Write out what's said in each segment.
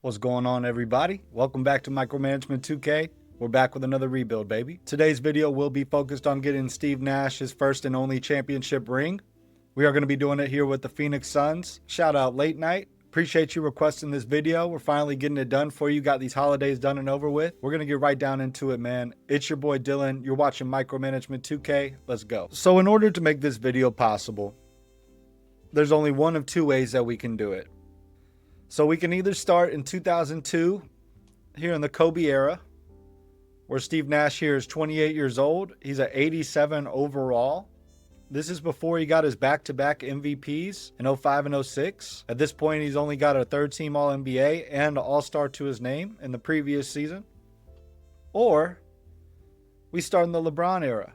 What's going on, everybody? Welcome back to Micromanagement 2K. We're back with another rebuild, baby. Today's video will be focused on getting Steve Nash his first and only championship ring. We are going to be doing it here with the Phoenix Suns. Shout out L8 Nite. Appreciate you requesting this video. We're finally getting it done for you. Got these holidays done and over with. We're going to get right down into it, man. It's your boy Dylan. You're watching Micromanagement 2K. Let's go. So in order to make this video possible, there's only one of two ways that we can do it. So we can either start in 2002, here in the Kobe era, where Steve Nash here is 28 years old. He's at 87 overall. This is before he got his back-to-back MVPs in 05 and 06. At this point, he's only got a third-team All-NBA and an All-Star to his name in the previous season. Or we start in the LeBron era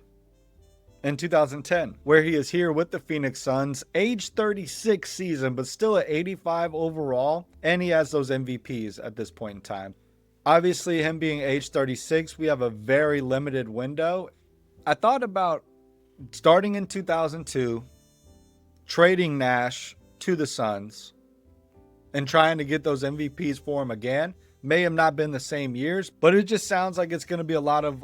in 2010, where he is here with the Phoenix Suns, age 36 season, but still at 85 overall, and he has those MVPs at this point in time. Obviously, him being age 36, we have a very limited window. I thought about starting in 2002, trading Nash to the Suns, and trying to get those MVPs for him again. May have not been the same years, but it just sounds like it's going to be a lot of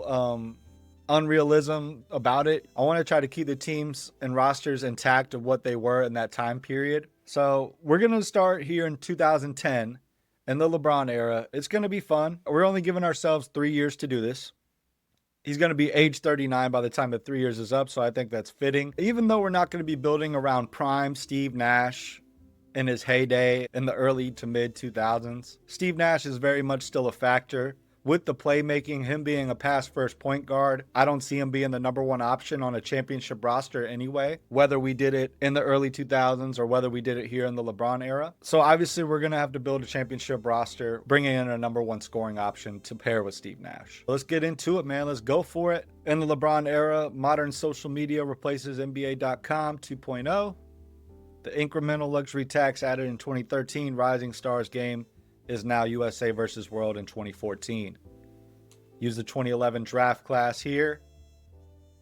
unrealism about it. I want to try to keep the teams and rosters intact of what they were in that time period. So we're going to start here in 2010 in the LeBron era. It's going to be fun. We're only giving ourselves 3 years to do this. He's going to be age 39 by the time the 3 years is up, so I think that's fitting. Even though we're not going to be building around prime Steve Nash in his heyday in the early to mid 2000s, Steve Nash is very much still a factor. With the playmaking, him being a pass-first point guard, I don't see him being the number one option on a championship roster anyway, whether we did it in the early 2000s or whether we did it here in the LeBron era. So obviously, we're going to have to build a championship roster, bringing in a number one scoring option to pair with Steve Nash. Let's get into it, man. Let's go for it. In the LeBron era, modern social media replaces NBA.com 2.0. The incremental luxury tax added in 2013 Rising Stars game is now USA versus World in 2014. Use the 2011 draft class here.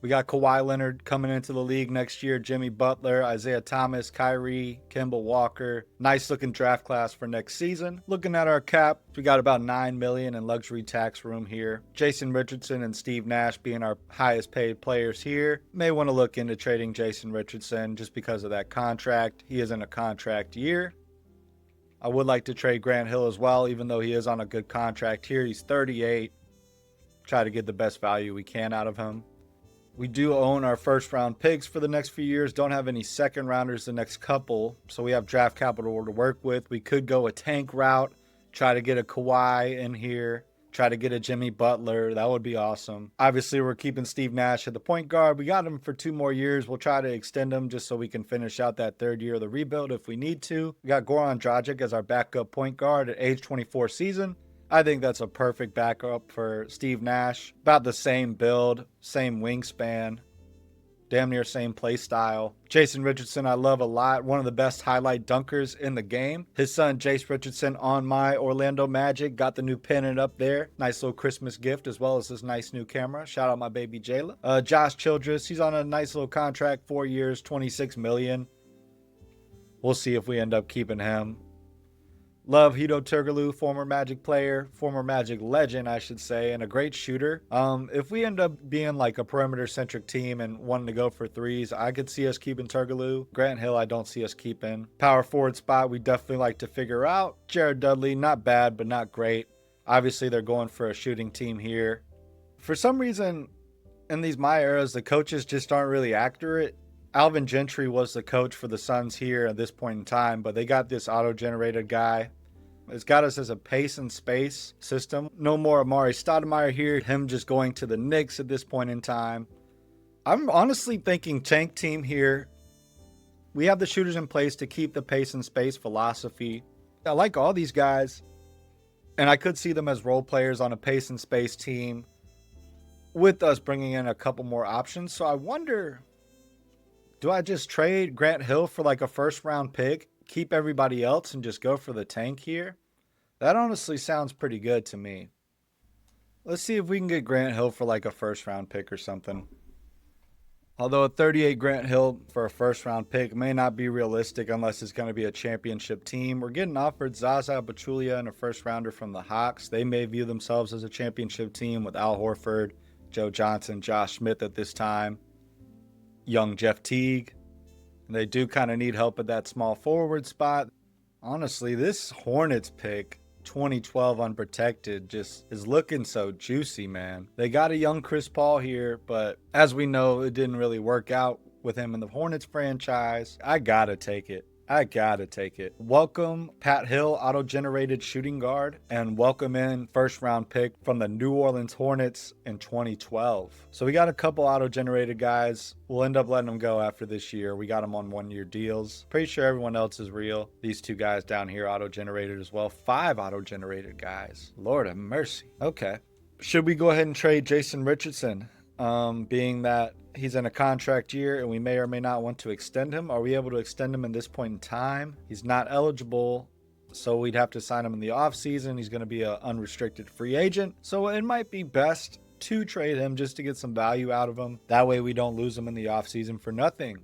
We got Kawhi Leonard coming into the league next year, Jimmy Butler, Isaiah Thomas, Kyrie, Kemba Walker. Nice looking draft class for next season. Looking at our cap, we got about $9 million in luxury tax room here. Jason Richardson and Steve Nash being our highest paid players here. May want to look into trading Jason Richardson just because of that contract. He is in a contract year. I would like to trade Grant Hill as well, even though he is on a good contract here. He's 38. Try to get the best value we can out of him. We do own our first round picks for the next few years. Don't have any second rounders the next couple. So we have draft capital to work with. We could go a tank route. Try to get a Kawhi in here. Try to get a Jimmy Butler. That would be awesome. Obviously, we're keeping Steve Nash at the point guard. We got him for 2 more years. We'll try to extend him just so we can finish out that third year of the rebuild if we need to. We got Goran Dragic as our backup point guard at age 24 season. I think that's a perfect backup for Steve Nash. About the same build, same wingspan. Damn near same play style. Jason Richardson, I love a lot. One of the best highlight dunkers in the game. His son, Jace Richardson, on my Orlando Magic. Got the new pennant up there. Nice little Christmas gift, as well as this nice new camera. Shout out my baby Jayla. Josh Childress, he's on a nice little contract. 4 years, $26 million. We'll see if we end up keeping him. Love Hedo Turkoglu, former Magic player, former Magic legend, I should say, and a great shooter. If we end up being like a perimeter-centric team and wanting to go for threes, I could see us keeping Turkoglu. Grant Hill, I don't see us keeping. Power forward spot, we definitely like to figure out. Jared Dudley, not bad, but not great. Obviously, they're going for a shooting team here. For some reason, in these MyEras, the coaches just aren't really accurate. Alvin Gentry was the coach for the Suns here at this point in time, but they got this auto-generated guy. It's got us as a pace and space system. No more Amari Stoudemire here. Him just going to the Knicks at this point in time. I'm honestly thinking tank team here. We have the shooters in place to keep the pace and space philosophy. I like all these guys. And I could see them as role players on a pace and space team with us bringing in a couple more options. So I wonder, do I just trade Grant Hill for like a first round pick? Keep everybody else and just go for the tank here? That honestly sounds pretty good to me. Let's see if we can get Grant Hill for like a first round pick or something. Although a 38 Grant Hill for a first round pick may not be realistic unless it's going to be a championship team. We're getting offered Zaza Pachulia and a first rounder from the Hawks. They may view themselves as a championship team with Al Horford, Joe Johnson, Josh Smith at this time, young Jeff Teague. And they do kind of need help at that small forward spot. Honestly, this Hornets pick, 2012 unprotected, just is looking so juicy, man. They got a young Chris Paul here, but as we know, it didn't really work out with him in the Hornets franchise. I gotta take it. Welcome Pat Hill, auto-generated shooting guard, and welcome in first round pick from the New Orleans Hornets in 2012. So we got a couple auto-generated guys. We'll end up letting them go after this year. We got them on one-year deals. Pretty sure everyone else is real. These two guys down here auto-generated as well. 5 auto-generated guys. Lord have mercy. Okay. Should we go ahead and trade Jason Richardson? Being that he's in a contract year and we may or may not want to extend him. Are we able to extend him in this point in time? He's not eligible, so we'd have to sign him in the offseason. He's going to be an unrestricted free agent, so it might be best to trade him just to get some value out of him. That way we don't lose him in the offseason for nothing.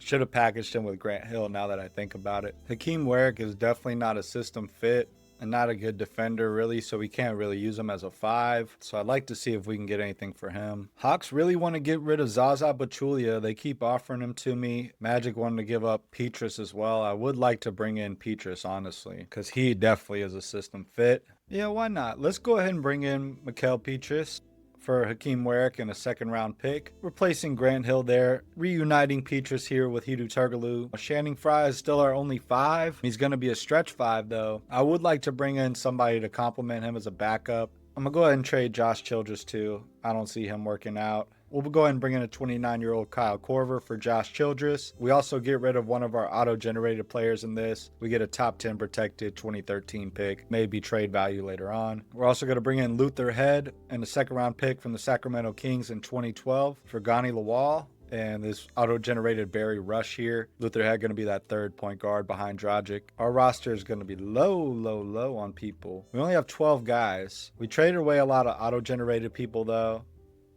Should have packaged him with Grant Hill now that I think about it. Hakeem Warrick is definitely not a system fit and not a good defender, really, so we can't really use him as a 5. So I'd like to see if we can get anything for him. Hawks really want to get rid of Zaza Pachulia. They keep offering him to me. Magic wanted to give up Petrus as well. I would like to bring in Petrus, honestly, because he definitely is a system fit. Yeah, why not? Let's go ahead and bring in Mikal Petrus for Hakeem Warrick and a second-round pick. Replacing Grant Hill there. Reuniting Petrus here with Hedo Turkoglu. Channing Frye is still our only 5. He's going to be a stretch 5, though. I would like to bring in somebody to complement him as a backup. I'm going to go ahead and trade Josh Childress, too. I don't see him working out. We'll go ahead and bring in a 29-year-old Kyle Korver for Josh Childress. We also get rid of one of our auto-generated players in this. We get a top 10 protected 2013 pick. Maybe trade value later on. We're also going to bring in Luther Head and a second-round pick from the Sacramento Kings in 2012 for Gani Lawal. And this auto-generated Barry Rush here. Luther Head going to be that third point guard behind Dragic. Our roster is going to be low on people. We only have 12 guys. We traded away a lot of auto-generated people, though.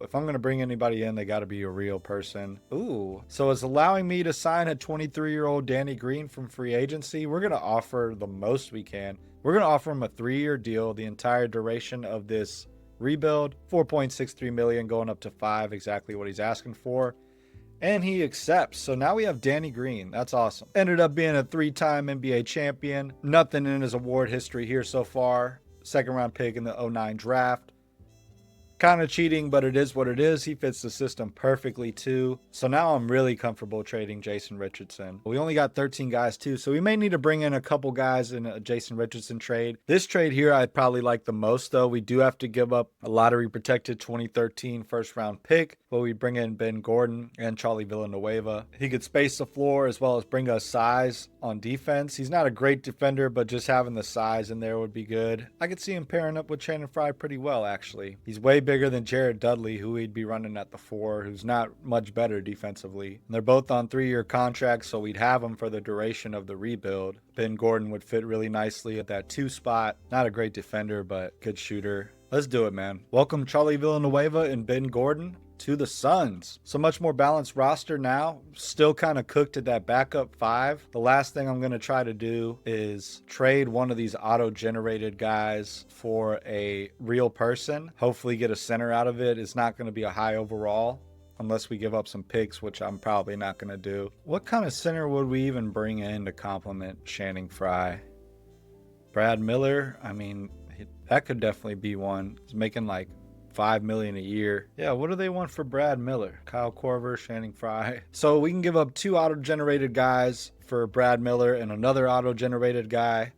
If I'm going to bring anybody in, they got to be a real person. Ooh. So it's allowing me to sign a 23-year-old Danny Green from free agency. We're going to offer the most we can. We're going to offer him a 3-year deal, the entire duration of this rebuild. $4.63 million going up to 5, exactly what he's asking for. And he accepts. So now we have Danny Green. That's awesome. Ended up being a 3-time NBA champion. Nothing in his award history here so far. Second round pick in the 09 draft. Kind of cheating, but it is what it is. He fits the system perfectly too. So now I'm really comfortable trading Jason Richardson. We only got 13 guys too, so we may need to bring in a couple guys in a Jason Richardson trade. This trade here I'd probably like the most, though. We do have to give up a lottery protected 2013 first round pick, but we bring in Ben Gordon and Charlie Villanueva. He could space the floor as well as bring us size on defense. He's not a great defender, but just having the size in there would be good. I could see him pairing up with Channing Frye pretty well, actually. He's way bigger than Jared Dudley, who we'd be running at the 4, who's not much better defensively. And they're both on 3-year contracts, so we'd have them for the duration of the rebuild. Ben Gordon would fit really nicely at that 2 spot. Not a great defender, but good shooter. Let's do it, man. Welcome Charlie Villanueva and Ben Gordon to the Suns. So much more balanced roster now. Still kind of cooked at that backup 5. The last thing I'm going to try to do is trade one of these auto-generated guys for a real person. Hopefully get a center out of it. It's not going to be a high overall unless we give up some picks, which I'm probably not going to do. What kind of center would we even bring in to complement Channing Frye? Brad Miller? I mean, that could definitely be one. He's making like $5 million a year. Yeah, what do they want for Brad Miller? Kyle Korver, Channing Frye. So we can give up 2 auto-generated guys for Brad Miller and another auto-generated guy.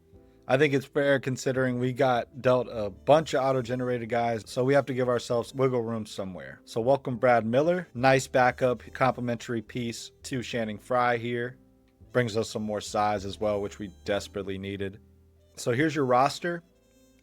I think it's fair considering we got dealt a bunch of auto-generated guys, so we have to give ourselves wiggle room somewhere. So welcome Brad Miller. Nice backup complimentary piece to Channing Frye here. Brings us some more size as well, which we desperately needed. So here's your roster.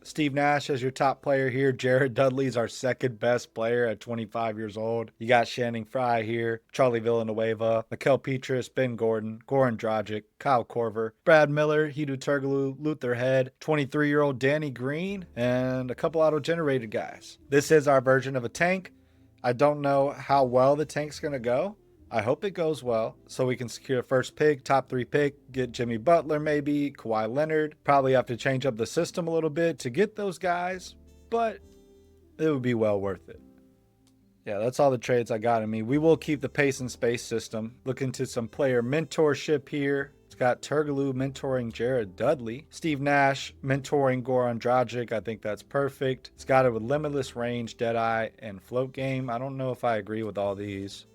Steve Nash as your top player here. Jared Dudley's our second best player at 25 years old. You got Channing Frye here, Charlie Villanueva, Mikal Petrus, Ben Gordon, Goran Dragic, Kyle Korver, Brad Miller, Hedo Turkoglu, Luther Head, 23-year-old Danny Green, and a couple auto-generated guys. This is our version of a tank. I don't know how well the tank's going to go, I hope it goes well so we can secure a first pick, top 3 pick, get Jimmy Butler maybe, Kawhi Leonard. Probably have to change up the system a little bit to get those guys, but it would be well worth it. Yeah, that's all the trades I got in me. We will keep the pace and space system. Look into some player mentorship here. It's got Turkoglu mentoring Jared Dudley. Steve Nash mentoring Goran Dragic. I think that's perfect. It's got it with limitless range, Deadeye, and float game. I don't know if I agree with all these.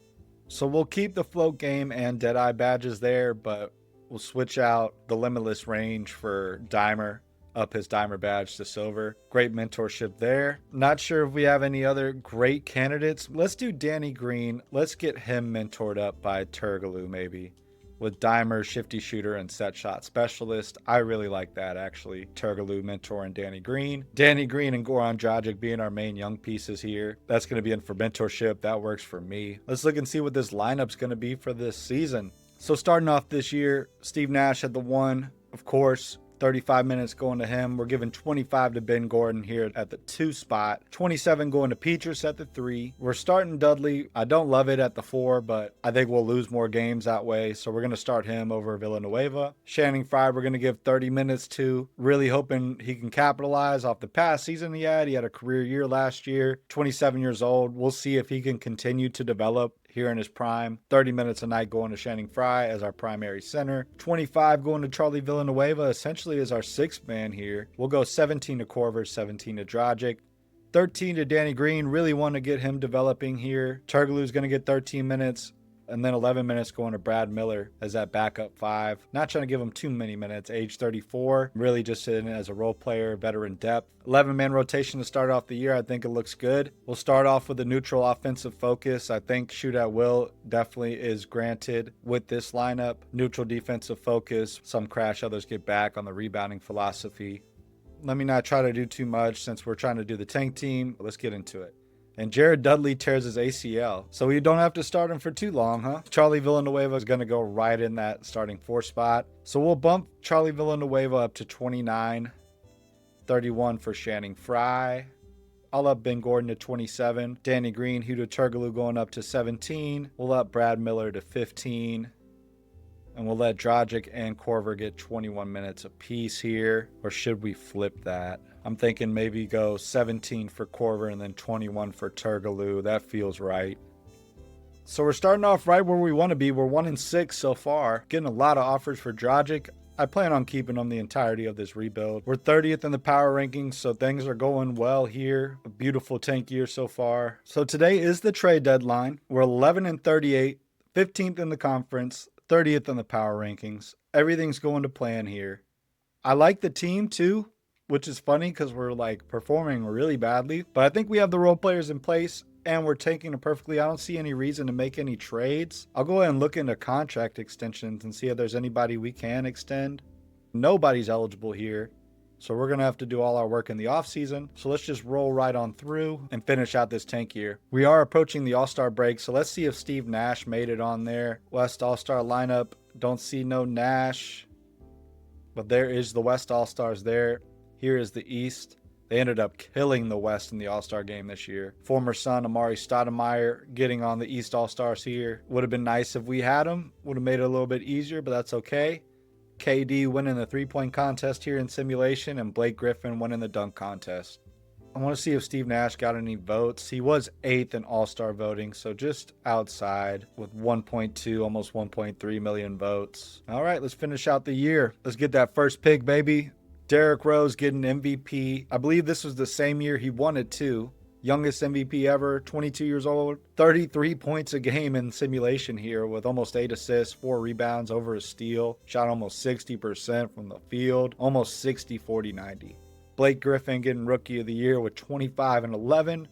So we'll keep the float game and Deadeye badges there, but we'll switch out the limitless range for Dimer, up his Dimer badge to silver. Great mentorship there. Not sure if we have any other great candidates. Let's do Danny Green. Let's get him mentored up by Turkoglu maybe. With Dimer, shifty shooter, and set shot specialist. I really like that actually. Turkoglu mentoring Danny Green. Danny Green and Goran Dragic being our main young pieces here. That's going to be in for mentorship. That works for me. Let's look and see what this lineup's going to be for this season. So starting off this year, Steve Nash had the 1, of course. 35 minutes going to him. We're giving 25 to Ben Gordon here at the 2 spot. 27 going to Petrus at the 3. We're starting Dudley. I don't love it at the 4, but I think we'll lose more games that way. So we're going to start him over Villanueva. Channing Frye, we're going to give 30 minutes to. Really hoping he can capitalize off the past season he had. He had a career year last year. 27 years old. We'll see if he can continue to develop here in his prime. 30 minutes a night going to Channing Frye as our primary center. 25 going to Charlie Villanueva, essentially as our 6th man here. We'll go 17 to Korver, 17 to Dragic. 13 to Danny Green. Really want to get him developing here. Turkoglu's going to get 13 minutes. And then 11 minutes going to Brad Miller as that backup 5. Not trying to give him too many minutes. Age 34. Really just in as a role player, veteran depth. 11-man rotation to start off the year. I think it looks good. We'll start off with a neutral offensive focus. I think shoot at will definitely is granted with this lineup. Neutral defensive focus. Some crash, others get back on the rebounding philosophy. Let me not try to do too much since we're trying to do the tank team. Let's get into it. And Jared Dudley tears his ACL. So we don't have to start him for too long, huh? Charlie Villanueva is going to go right in that starting 4 spot. So we'll bump Charlie Villanueva up to 29. 31 for Channing Frye. I'll up Ben Gordon to 27. Danny Green, Hudo Turkoglu going up to 17. We'll up Brad Miller to 15. And we'll let Dragic and Korver get 21 minutes apiece here. Or should we flip that? I'm thinking maybe go 17 for Korver and then 21 for Turkoglu. That feels right. So we're starting off right where we want to be. We're 1-6 so far. Getting a lot of offers for Dragic. I plan on keeping him the entirety of this rebuild. We're 30th in the power rankings, so things are going well here. A beautiful tank year so far. So today is the trade deadline. We're 11-38, 15th in the conference, 30th in the power rankings. Everything's going to plan here. I like the team too, which is funny because we're like performing really badly. But I think we have the role players in place and we're taking it perfectly. I don't see any reason to make any trades. I'll go ahead and look into contract extensions and see if there's anybody we can extend. Nobody's eligible here. So we're going to have to do all our work in the offseason. So let's just roll right on through and finish out this tank year. We are approaching the All-Star break. So let's see if Steve Nash made it on there. West All-Star lineup. Don't see no Nash. But there is the West All-Stars there. Here is the East. They ended up killing the West in the All-Star game this year. Former son Amari Stoudemire getting on the East All-Stars here. Would have been nice if we had him. Would have made it a little bit easier, but that's okay. KD winning the three-point contest here in simulation, and Blake Griffin winning the dunk contest. I want to see if Steve Nash got any votes. He was 8th in All-Star voting, so just outside with 1.2, almost 1.3 million votes. All right, let's finish out the year. Let's get that first pick, baby. Derrick Rose getting MVP. I believe this was the same year he won it too. Youngest MVP ever, 22 years old, 33 points a game in simulation here with almost 8 assists, 4 rebounds, over a steal. Shot almost 60% from the field, almost 60, 40, 90. Blake Griffin getting Rookie of the Year with 25 and 11.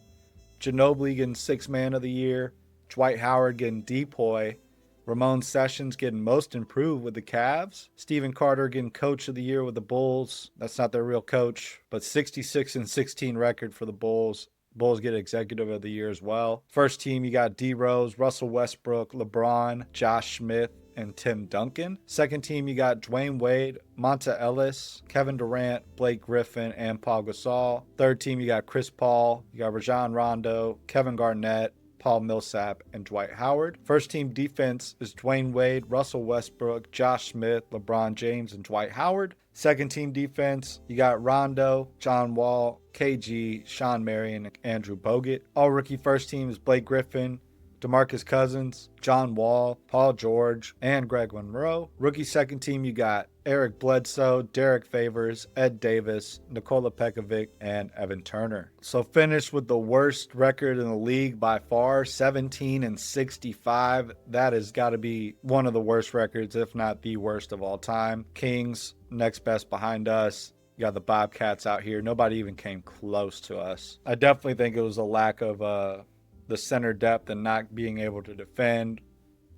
Ginobili getting 6th Man of the Year. Dwight Howard getting Depoy. Ramon Sessions getting Most Improved with the Cavs. Stephen Carter getting Coach of the Year with the Bulls. That's not their real coach, but 66 and 16 record for the Bulls. Bulls get Executive of the Year as well. First team, you got D Rose, Russell Westbrook, LeBron, Josh Smith, and Tim Duncan. Second team, you got Dwayne Wade, Monta Ellis, Kevin Durant, Blake Griffin, and Paul Gasol. Third team, you got Chris Paul, you got Rajon Rondo, Kevin Garnett, Paul Millsap, and Dwight Howard. First team defense is Dwayne Wade, Russell Westbrook, Josh Smith, LeBron James, and Dwight Howard. Second team defense, you got Rondo, John Wall, KG, Sean Marion, and Andrew Bogut. All rookie first team is Blake Griffin, DeMarcus Cousins, John Wall, Paul George, and Greg Monroe. Rookie second team, you got Eric Bledsoe, Derek Favors, Ed Davis, Nikola Pekovic, and Evan Turner. So finished with the worst record in the league by far, 17-65. That has got to be one of the worst records, if not the worst of all time. Kings, next best behind us. You got the Bobcats out here. Nobody even came close to us. I definitely think it was a lack of the center depth and not being able to defend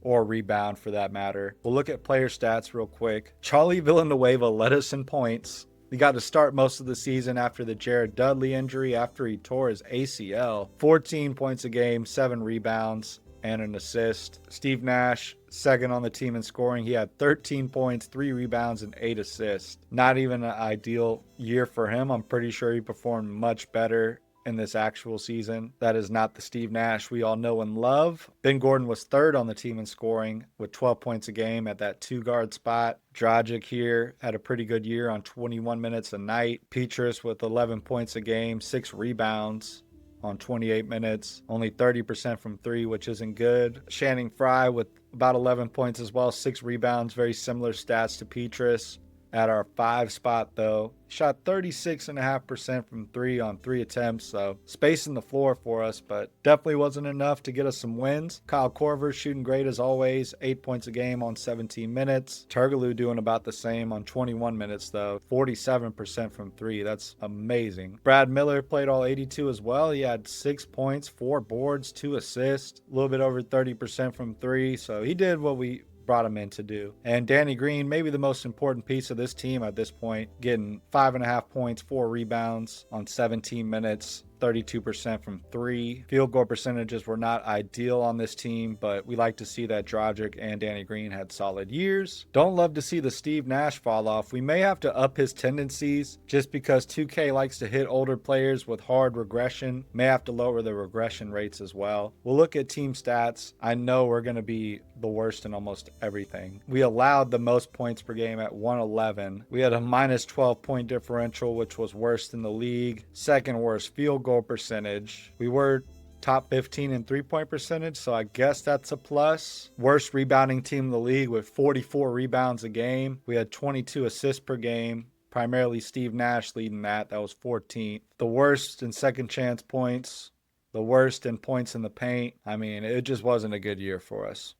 or rebound for that matter. We'll look at player stats real quick. Charlie Villanueva led us in points. He got to start most of the season after the Jared Dudley injury after he tore his ACL. 14 points a game, 7 rebounds, and an assist. Steve Nash, second on the team in scoring. He had 13 points, 3 rebounds, and 8 assists. Not even an ideal year for him. I'm pretty sure he performed much better in this actual season. That is not the Steve Nash we all know and love. Ben Gordon was third on the team in scoring with 12 points a game at that 2-guard spot. Dragic here had a pretty good year on 21 minutes a night. Petrus with 11 points a game, 6 rebounds on 28 minutes, only 30% from 3, which isn't good. Channing Frye with about 11 points as well, 6 rebounds, very similar stats to Petrus. At our 5 spot, though, shot 36.5% from 3 on 3 attempts, so spacing the floor for us, but definitely wasn't enough to get us some wins. Kyle Korver shooting great as always, 8 points a game on 17 minutes. Turgaloo doing about the same on 21 minutes, though, 47% from 3. That's amazing. Brad Miller played all 82 as well. He had 6 points, 4 boards, 2 assists, a little bit over 30% from 3, so he did what we brought him in to do. And Danny Green, maybe the most important piece of this team at this point, getting 5.5 points, 4 rebounds on 17 minutes, 32% from 3. Field goal percentages were not ideal on this team, but we like to see that Dragic and Danny Green had solid years. Don't love to see the Steve Nash fall off. We may have to up his tendencies just because 2K likes to hit older players with hard regression. May have to lower the regression rates as well. We'll look at team stats. I know we're going to be the worst in almost everything. We allowed the most points per game at 111. We had a minus 12 point differential, which was worst in the league. Second worst field goal percentage. We were top 15 in 3-point percentage, so I guess that's a plus. Worst rebounding team in the league with 44 rebounds a game. We had 22 assists per game. Primarily Steve Nash leading that. That was 14th. The worst in second chance points. The worst in points in the paint. I mean, it just wasn't a good year for us.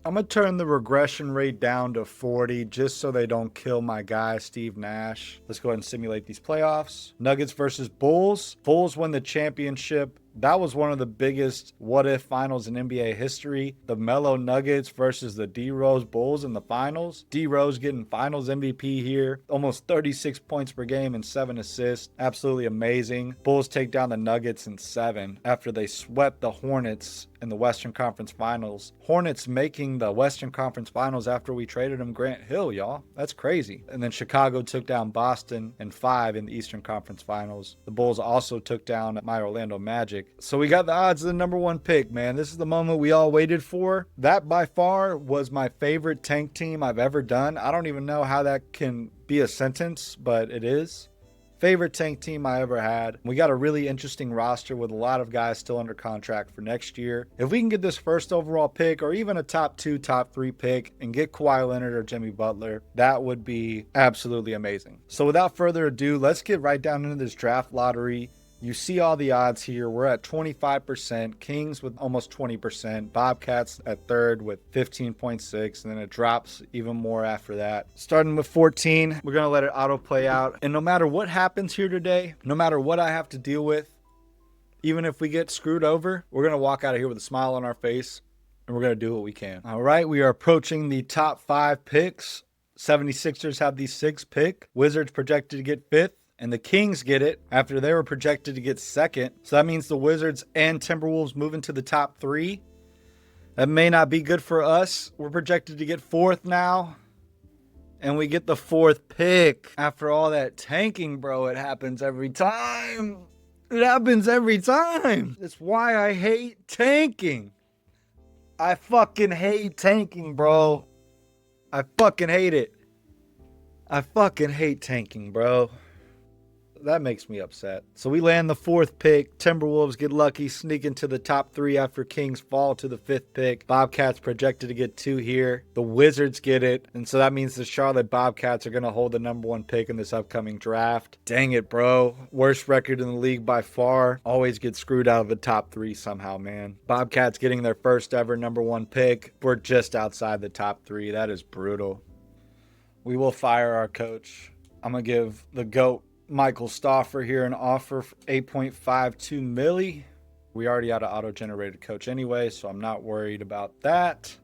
I'm going to turn the regression rate down to 40 just so they don't kill my guy, Steve Nash. Let's go ahead and simulate these playoffs. Nuggets versus Bulls. Bulls win the championship. That was one of the biggest what-if finals in NBA history. The Melo Nuggets versus the D-Rose Bulls in the finals. D-Rose getting finals MVP here. Almost 36 points per game and 7 assists. Absolutely amazing. Bulls take down the Nuggets in 7 after they swept the Hornets in the Western Conference Finals. Hornets making the Western Conference Finals after we traded them Grant Hill, y'all. That's crazy. And then Chicago took down Boston in 5 in the Eastern Conference Finals. The Bulls also took down my Orlando Magic. So we got the odds of the number 1 pick, man. This is the moment we all waited for. That by far was my favorite tank team I've ever done. I don't even know how that can be a sentence, but it is. Favorite tank team I ever had. We got a really interesting roster with a lot of guys still under contract for next year. If we can get this first overall pick or even a top 2, top 3 pick and get Kawhi Leonard or Jimmy Butler, that would be absolutely amazing. So without further ado, let's get right down into this draft lottery. You see all the odds here. We're at 25%, Kings with almost 20%, Bobcats at third with 15.6, and then it drops even more after that. Starting with 14, we're going to let it auto play out. And no matter what happens here today, no matter what I have to deal with, even if we get screwed over, we're going to walk out of here with a smile on our face, and we're going to do what we can. All right, we are approaching the top 5 picks. 76ers have the 6th pick. Wizards projected to get 5th. And the Kings get it after they were projected to get 2nd. So that means the Wizards and Timberwolves move into the top 3. That may not be good for us. We're projected to get 4th now. And we get the 4th pick. After all that tanking, bro, it happens every time. It happens every time. That's why I hate tanking. I fucking hate tanking, bro. I fucking hate it. I fucking hate tanking, bro. That makes me upset. So we land the 4th pick. Timberwolves get lucky, sneak into the top 3 after Kings fall to the 5th pick. Bobcats projected to get 2 here. The Wizards get it. And so that means the Charlotte Bobcats are going to hold the number 1 pick in this upcoming draft. Dang it, bro. Worst record in the league by far. Always get screwed out of the top 3 somehow, man. Bobcats getting their first ever number 1 pick. We're just outside the top 3. That is brutal. We will fire our coach. I'm going to give the GOAT Michael Stauffer here an offer for $8.52 million. We already had an auto-generated coach anyway, so I'm not worried about that.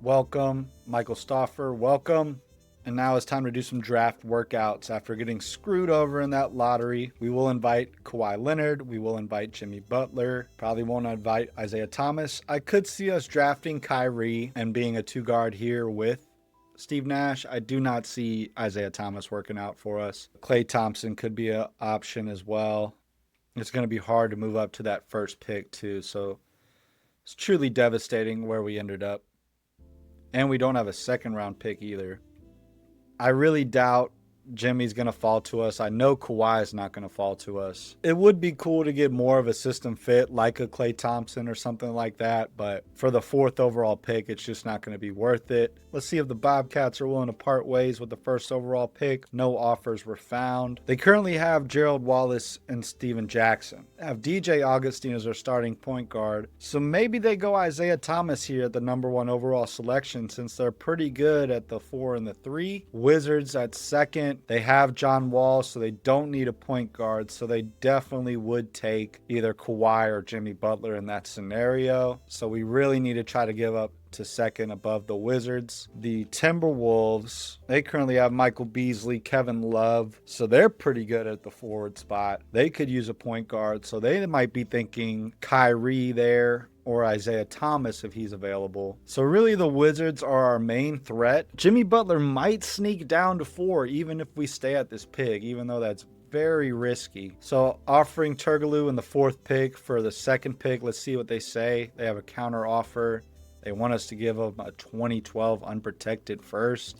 Welcome, Michael Stauffer. Welcome. And now it's time to do some draft workouts. After getting screwed over in that lottery, we will invite Kawhi Leonard. We will invite Jimmy Butler. Probably won't invite Isaiah Thomas. I could see us drafting Kyrie and being a 2-guard here with Steve Nash. I do not see Isaiah Thomas working out for us. Klay Thompson could be an option as well. It's going to be hard to move up to that first pick too. So it's truly devastating where we ended up. And we don't have a 2nd round pick either. I really doubt Jimmy's going to fall to us. I know Kawhi is not going to fall to us. It would be cool to get more of a system fit like a Klay Thompson or something like that, but for the 4th overall pick, it's just not going to be worth it. Let's see if the Bobcats are willing to part ways with the 1st overall pick. No offers were found. They currently have Gerald Wallace and Steven Jackson. They have DJ Augustine as their starting point guard, so maybe they go Isaiah Thomas here at the number 1 overall selection since they're pretty good at the 4 and the 3. Wizards at 2nd. They have John Wall, so they don't need a point guard. So they definitely would take either Kawhi or Jimmy Butler in that scenario. So we really need to try to give up to 2nd above the Wizards. The Timberwolves, they currently have Michael Beasley, Kevin Love. So they're pretty good at the forward spot. They could use a point guard. So they might be thinking Kyrie there, or Isaiah Thomas if he's available. So really the Wizards are our main threat. Jimmy Butler might sneak down to 4 even if we stay at this pick, even though that's very risky. So offering Turkoglu in the 4th pick for the 2nd pick. Let's see what they say. They have a counter offer. They want us to give them a 2012 unprotected 1st.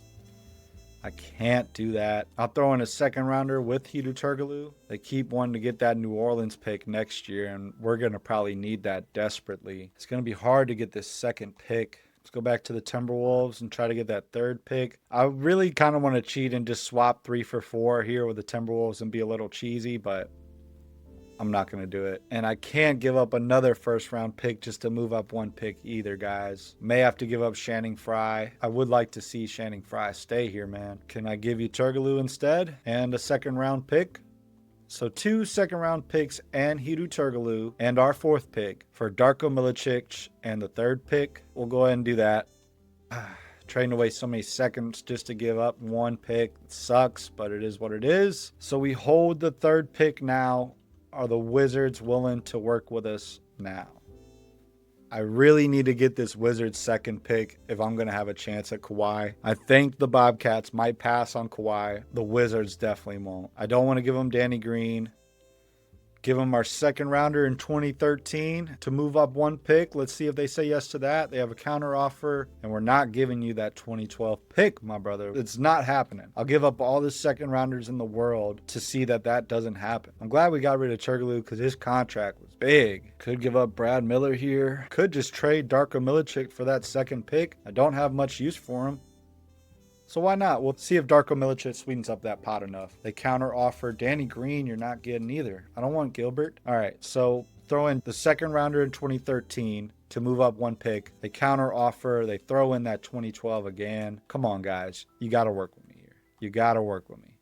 I can't do that. I'll throw in a 2nd rounder with Hedo Turkoglu. They keep wanting to get that New Orleans pick next year, and we're going to probably need that desperately. It's going to be hard to get this 2nd pick. Let's go back to the Timberwolves and try to get that 3rd pick. I really kind of want to cheat and just swap 3 for 4 here with the Timberwolves and be a little cheesy, but I'm not going to do it. And I can't give up another 1st round pick just to move up 1 pick either, guys. May have to give up Channing Frye. I would like to see Channing Frye stay here, man. Can I give you Turkoglu instead? And a 2nd round pick? So 2 2nd round picks and Hedo Turkoglu and our 4th pick for Darko Milicic and the 3rd pick. We'll go ahead and do that. Trading away so many seconds just to give up 1 pick. It sucks, but it is what it is. So we hold the 3rd pick now. Are the Wizards willing to work with us now? I really need to get this Wizards 2nd pick if I'm going to have a chance at Kawhi. I think the Bobcats might pass on Kawhi. The Wizards definitely won't. I don't want to give them Danny Green. Give them our 2nd rounder in 2013 to move up 1 pick. Let's see if they say yes to that. They have a counter offer, and we're not giving you that 2012 pick, my brother. It's not happening. I'll give up all the 2nd rounders in the world to see that that doesn't happen. I'm glad we got rid of Turkoglu because his contract was big. Could give up Brad Miller here. Could just trade Darko Milicic for that 2nd pick. I don't have much use for him. So why not? We'll see if Darko Milicic sweetens up that pot enough. They counter offer Danny Green. You're not getting either. I don't want Gilbert. All right, so throw in the 2nd rounder in 2013 to move up 1 pick. They counter offer. They throw in that 2012 again. Come on, guys. You got to work with me here. You got to work with me.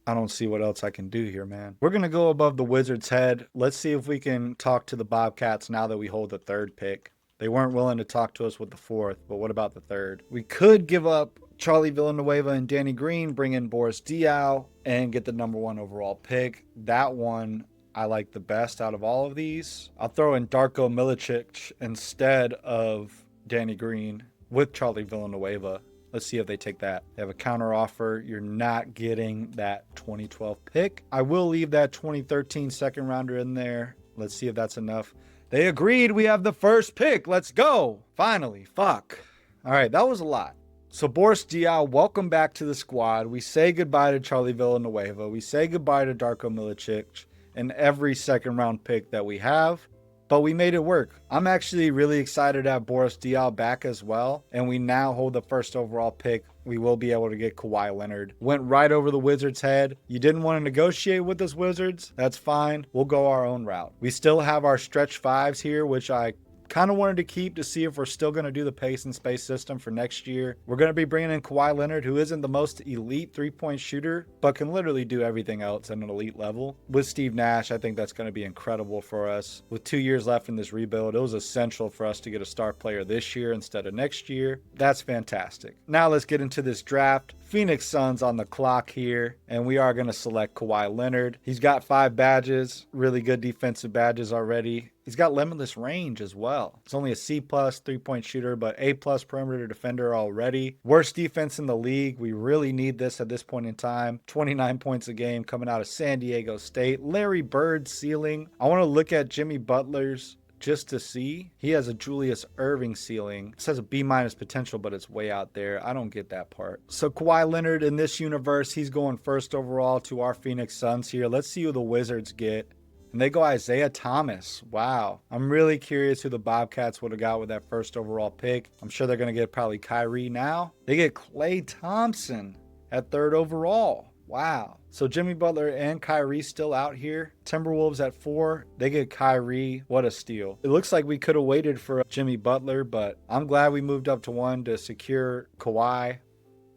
I don't see what else I can do here, man. We're going to go above the Wizards' head. Let's see if we can talk to the Bobcats now that we hold the 3rd pick. They weren't willing to talk to us with the 4th, but what about the 3rd? We could give up Charlie Villanueva and Danny Green, bring in Boris Diaw, and get the number 1 overall pick. That one I like the best out of all of these. I'll throw in Darko Milicic instead of Danny Green with Charlie Villanueva. Let's see if they take that. They have a counter offer. You're not getting that 2012 pick. I will leave that 2013 second rounder in there. Let's see if that's enough. They agreed. We have the first pick. Let's go. Finally. Fuck. All right, that was a lot. So Boris Diaw, welcome back to the squad. We say goodbye to Charlie Villanueva. We say goodbye to Darko Milicic and every second round pick that we have. But we made it work. I'm actually really excited to have Boris Diaw back as well. And we now hold the first overall pick. We will be able to get Kawhi Leonard. Went right over the Wizards' head. You didn't want to negotiate with us, Wizards? That's fine. We'll go our own route. We still have our stretch fives here, which I kind of wanted to keep to see if we're still going to do the pace and space system for next year. We're going to be bringing in Kawhi Leonard, who isn't the most elite three-point shooter, but can literally do everything else at an elite level. With Steve Nash, I think that's going to be incredible for us. With 2 years left in this rebuild, it was essential for us to get a star player this year instead of next year. That's fantastic. Now let's get into this draft. Phoenix Suns on the clock here, and we are going to select Kawhi Leonard. He's got 5 badges, really good defensive badges already. He's got limitless range as well. It's only a C+ three-point shooter, but A+ perimeter defender already. Worst defense in the league. We really need this at this point in time. 29 points a game coming out of San Diego State. Larry Bird's ceiling. I want to look at Jimmy Butler's just to see. He has a Julius Erving ceiling. It says a B- potential, but it's way out there. I don't get that part. So Kawhi Leonard in this universe, he's going first overall to our Phoenix Suns here. Let's see who the Wizards get. And they go Isaiah Thomas. Wow. I'm really curious who the Bobcats would have got with that first overall pick. I'm sure they're going to get probably Kyrie now. They get Klay Thompson at 3rd overall. Wow. So Jimmy Butler and Kyrie still out here. Timberwolves at 4. They get Kyrie. What a steal. It looks like we could have waited for Jimmy Butler, but I'm glad we moved up to 1 to secure Kawhi.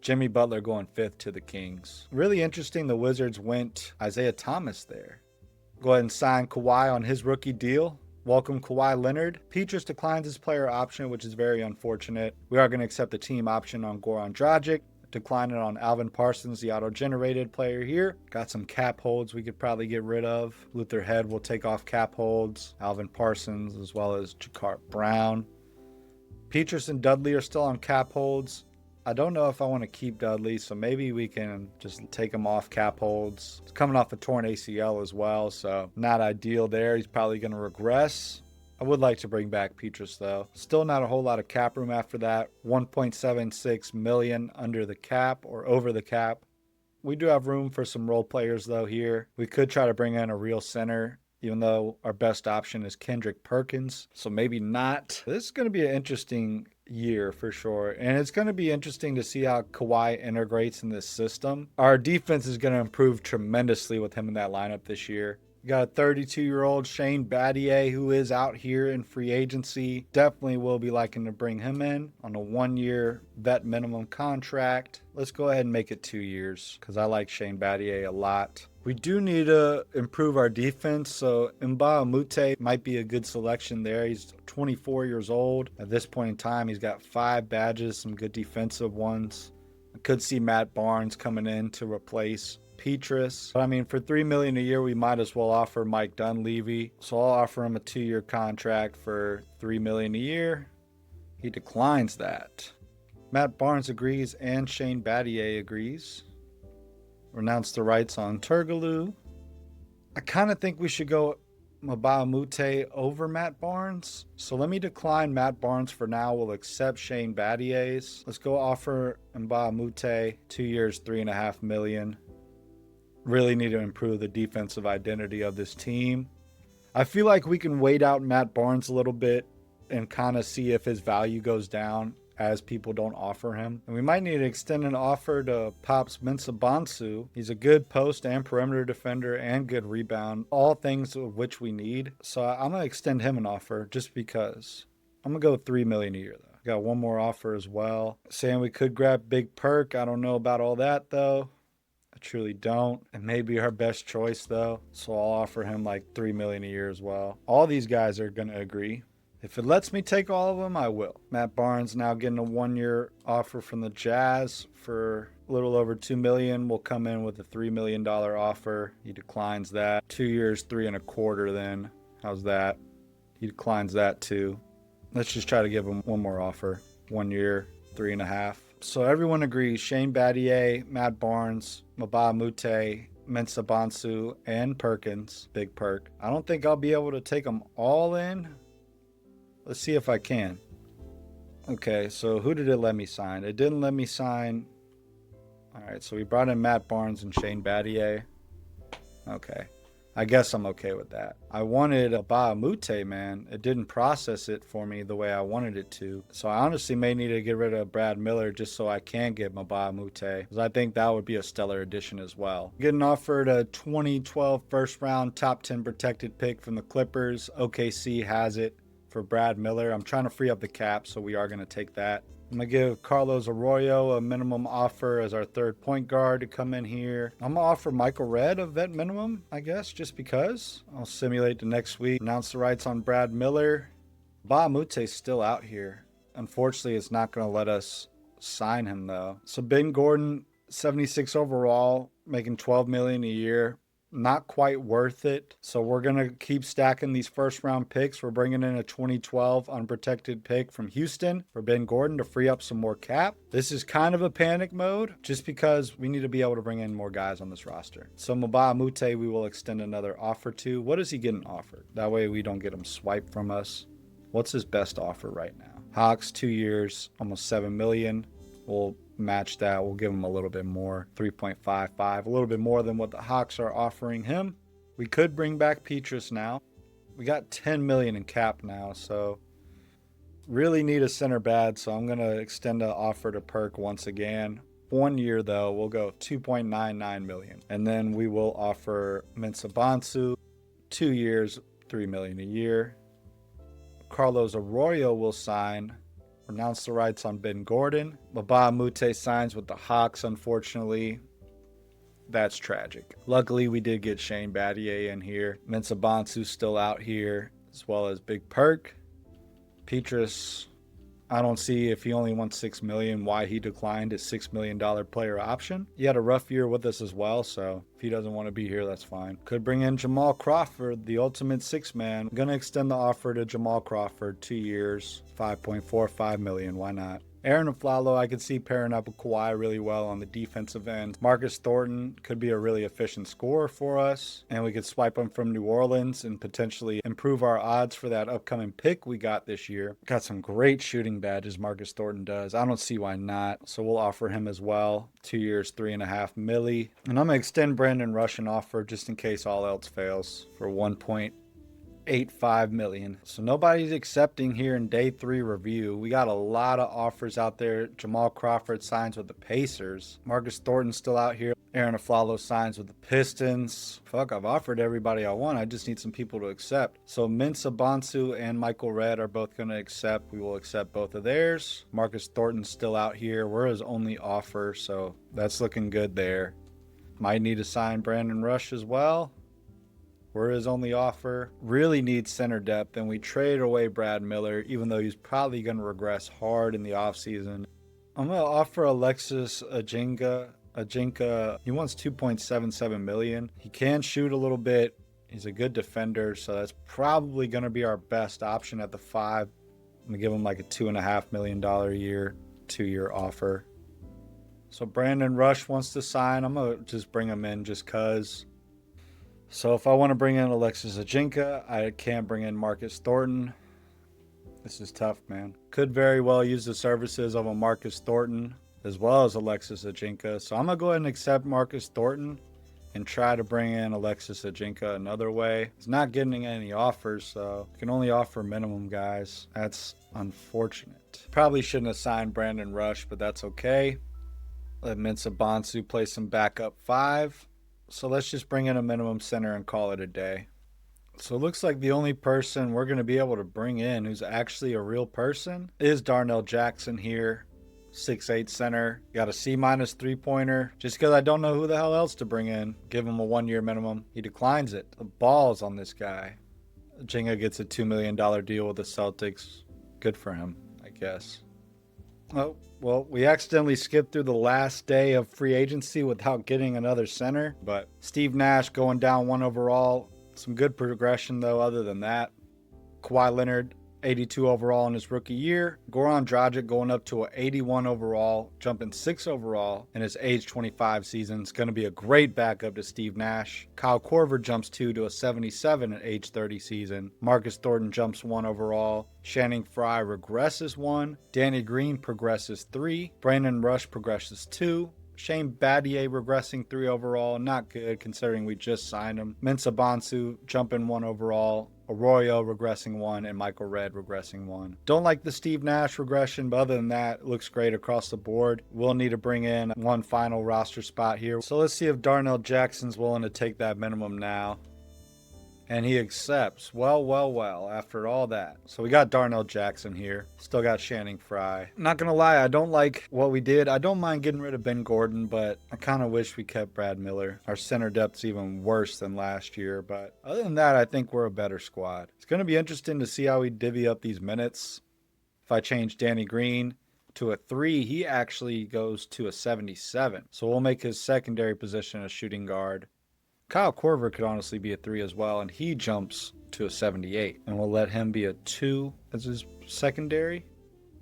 Jimmy Butler going 5th to the Kings. Really interesting the Wizards went Isaiah Thomas there. Go ahead and sign Kawhi on his rookie deal. Welcome Kawhi Leonard. Petrus declines his player option, which is very unfortunate. We are going to accept the team option on Goran Dragic. Decline it on Alvin Parsons, the auto-generated player here. Got some cap holds we could probably get rid of. Luther Head will take off cap holds. Alvin Parsons as well as Jacquard Brown. Petrus and Dudley are still on cap holds. I don't know if I want to keep Dudley, so maybe we can just take him off cap holds. He's coming off a torn ACL as well, so not ideal there. He's probably going to regress. I would like to bring back Petrus, though. Still not a whole lot of cap room after that. 1.76 million under the cap or over the cap. We do have room for some role players, though, here. We could try to bring in a real center, even though our best option is Kendrick Perkins. So maybe not. This is going to be an interesting year for sure. And it's going to be interesting to see how Kawhi integrates in this system. Our defense is going to improve tremendously with him in that lineup this year. We got a 32-year-old Shane Battier who is out here in free agency. Definitely will be liking to bring him in on a 1-year vet minimum contract. Let's go ahead and make it 2 years because I like Shane Battier a lot. We do need to improve our defense, so Mbah Moute might be a good selection there. He's 24 years old. At this point in time, he's got 5 badges, some good defensive ones. I could see Matt Barnes coming in to replace Petrus. But I mean, for $3 million a year, we might as well offer Mike Dunleavy. So I'll offer him a 2-year contract for $3 million a year. He declines that. Matt Barnes agrees and Shane Battier agrees. Renounce the rights on Turgaloo. I kind of think we should go Mbah Moute over Matt Barnes. So let me decline Matt Barnes for now. We'll accept Shane Battier's. Let's go offer Mbah Moute 2 years, $3.5 million. Really need to improve the defensive identity of this team. I feel like we can wait out Matt Barnes a little bit and kind of see if his value goes down as people don't offer him. And we might need to extend an offer to Pops Mensah-Bonsu. He's a good post and perimeter defender and good rebound, all things of which we need. So I'm going to extend him an offer just because. I'm going to go $3 million a year though. Got one more offer as well. Saying we could grab Big Perk. I don't know about all that though. I truly don't. It may be our best choice though. So I'll offer him like $3 million a year as well. All these guys are going to agree. If it lets me take all of them, I will. Matt Barnes now getting a 1-year offer from the Jazz for a little over $2 million. We'll come in with a $3 million offer. He declines that. 2 years, 3.25 then. How's that? He declines that too. Let's just try to give him one more offer. 1 year, 3.5. So everyone agrees Shane Battier, Matt Barnes, Mbah a Moute, Mensah Bonsu, and Perkins, Big Perk. I don't think I'll be able to take them all in. Let's see if I can. Okay, so who did it let me sign? It didn't let me sign. All right, so we brought in Matt Barnes and Shane Battier. Okay, I guess I'm okay with that. I wanted Mbah a Moute, man. It didn't process it for me the way I wanted it to. So I honestly may need to get rid of Brad Miller just so I can get Mbah a Moute, because I think that would be a stellar addition as well. Getting offered a 2012 first round top 10 protected pick from the Clippers. OKC has it for Brad Miller. I'm trying to free up the cap, so we are going to take that. I'm going to give Carlos Arroyo a minimum offer as our third point guard to come in here. I'm going to offer Michael Redd a vet minimum, I guess, just because. I'll simulate the next week. Announce the rights on Brad Miller. Mbah a Moute's still out here. Unfortunately, it's not going to let us sign him, though. So Ben Gordon, 76 overall, making $12 million a year. Not quite worth it. So we're going to keep stacking these first round picks. We're bringing in a 2012 unprotected pick from Houston for Ben Gordon to free up some more cap. This is kind of a panic mode just because we need to be able to bring in more guys on this roster. So Mbah a Moute, we will extend another offer to. What is he getting offered? That way we don't get him swiped from us. What's his best offer right now? Hawks, 2 years, almost $7 million. We'll match that. We'll give him a little bit more, 3.55, a little bit more than what the Hawks are offering him. We could bring back Petrus now. We got 10 million in cap now, so really need a center bad. So I'm going to extend the offer to Perk once again. 1 year though, we'll go 2.99 million. And then we will offer Mensah Bonsu 2 years, 3 million a year. Carlos Arroyo will sign. Announce the rights on Ben Gordon. Mbah a Moute signs with the Hawks, unfortunately. That's tragic. Luckily, we did get Shane Battier in here. Mensah Bonsu's still out here, as well as Big Perk. Petrus, I don't see, if he only wants $6 million, why he declined his $6 million player option. He had a rough year with us as well, so if he doesn't want to be here, that's fine. Could bring in Jamal Crawford, the ultimate six-man. I'm going to extend the offer to Jamal Crawford, 2 years, $5.45 million. Why not? Aaron Aflalo, I could see pairing up with Kawhi really well on the defensive end. Marcus Thornton could be a really efficient scorer for us, and we could swipe him from New Orleans and potentially improve our odds for that upcoming pick we got this year. Got some great shooting badges, Marcus Thornton does. I don't see why not, so we'll offer him as well. 2 years, $3.5 million. And I'm going to extend Brandon Rush an offer just in case all else fails for $1.85 million. So nobody's accepting here in day 3 review. We got a lot of offers out there. Jamal Crawford signs with the Pacers. Marcus Thornton's still out here. Aaron Aflalo signs with the Pistons. Fuck, I've offered everybody I want. I just need some people to accept. So Mensah Bonsu and Michael Redd are both going to accept. We will accept both of theirs. Marcus Thornton's still out here. We're his only offer, so that's looking good there. Might need to sign Brandon Rush as well. We're his only offer. Really need center depth, and we traded away Brad Miller, even though he's probably going to regress hard in the offseason. I'm going to offer Alexis Ajinka. He wants $2.77 million. He can shoot a little bit. He's a good defender, so that's probably going to be our best option at the 5. I'm going to give him like a $2.5 million a year, 2-year offer. So Brandon Rush wants to sign. I'm going to just bring him in just because. So if I want to bring in Alexis Ajinka, I can't bring in Marcus Thornton. This is tough, man. Could very well use the services of a Marcus Thornton as well as Alexis Ajinka. So I'm going to go ahead and accept Marcus Thornton and try to bring in Alexis Ajinka another way. He's not getting any offers, so you can only offer minimum guys. That's unfortunate. Probably shouldn't have signed Brandon Rush, but that's okay. Let Mensah Bonsu play some backup 5. So let's just bring in a minimum center and call it a day. So it looks like the only person we're going to be able to bring in who's actually a real person is Darnell Jackson here. 6'8" center. Got a C- 3-pointer. Just because I don't know who the hell else to bring in. Give him a 1-year minimum. He declines it. The balls on this guy. Jenga gets a $2 million deal with the Celtics. Good for him, I guess. Oh, well, we accidentally skipped through the last day of free agency without getting another center. But Steve Nash going down 1 overall. Some good progression, though, other than that. Kawhi Leonard, 82 overall in his rookie year. Goran Dragic going up to an 81 overall, jumping 6 overall in his age 25 season. It's going to be a great backup to Steve Nash. Kyle Korver jumps 2 to a 77 at age 30 season. Marcus Thornton jumps 1 overall. Channing Frye regresses 1. Danny Green progresses 3. Brandon Rush progresses 2. Shane Battier regressing 3 overall. Not good considering we just signed him. Mensah Bonsu jumping 1 overall. Arroyo regressing 1 and Michael Redd regressing 1. Don't like the Steve Nash regression, but other than that, it looks great across the board. We'll need to bring in one final roster spot here. So let's see if Darnell Jackson's willing to take that minimum now. And he accepts. Well, after all that. So we got Darnell Jackson here. Still got Channing Frye. Not going to lie, I don't like what we did. I don't mind getting rid of Ben Gordon, but I kind of wish we kept Brad Miller. Our center depth's even worse than last year. But other than that, I think we're a better squad. It's going to be interesting to see how we divvy up these minutes. If I change Danny Green to a 3, he actually goes to a 77. So we'll make his secondary position a shooting guard. Kyle Korver could honestly be a 3 as well, and he jumps to a 78. And we'll let him be a 2 as his secondary.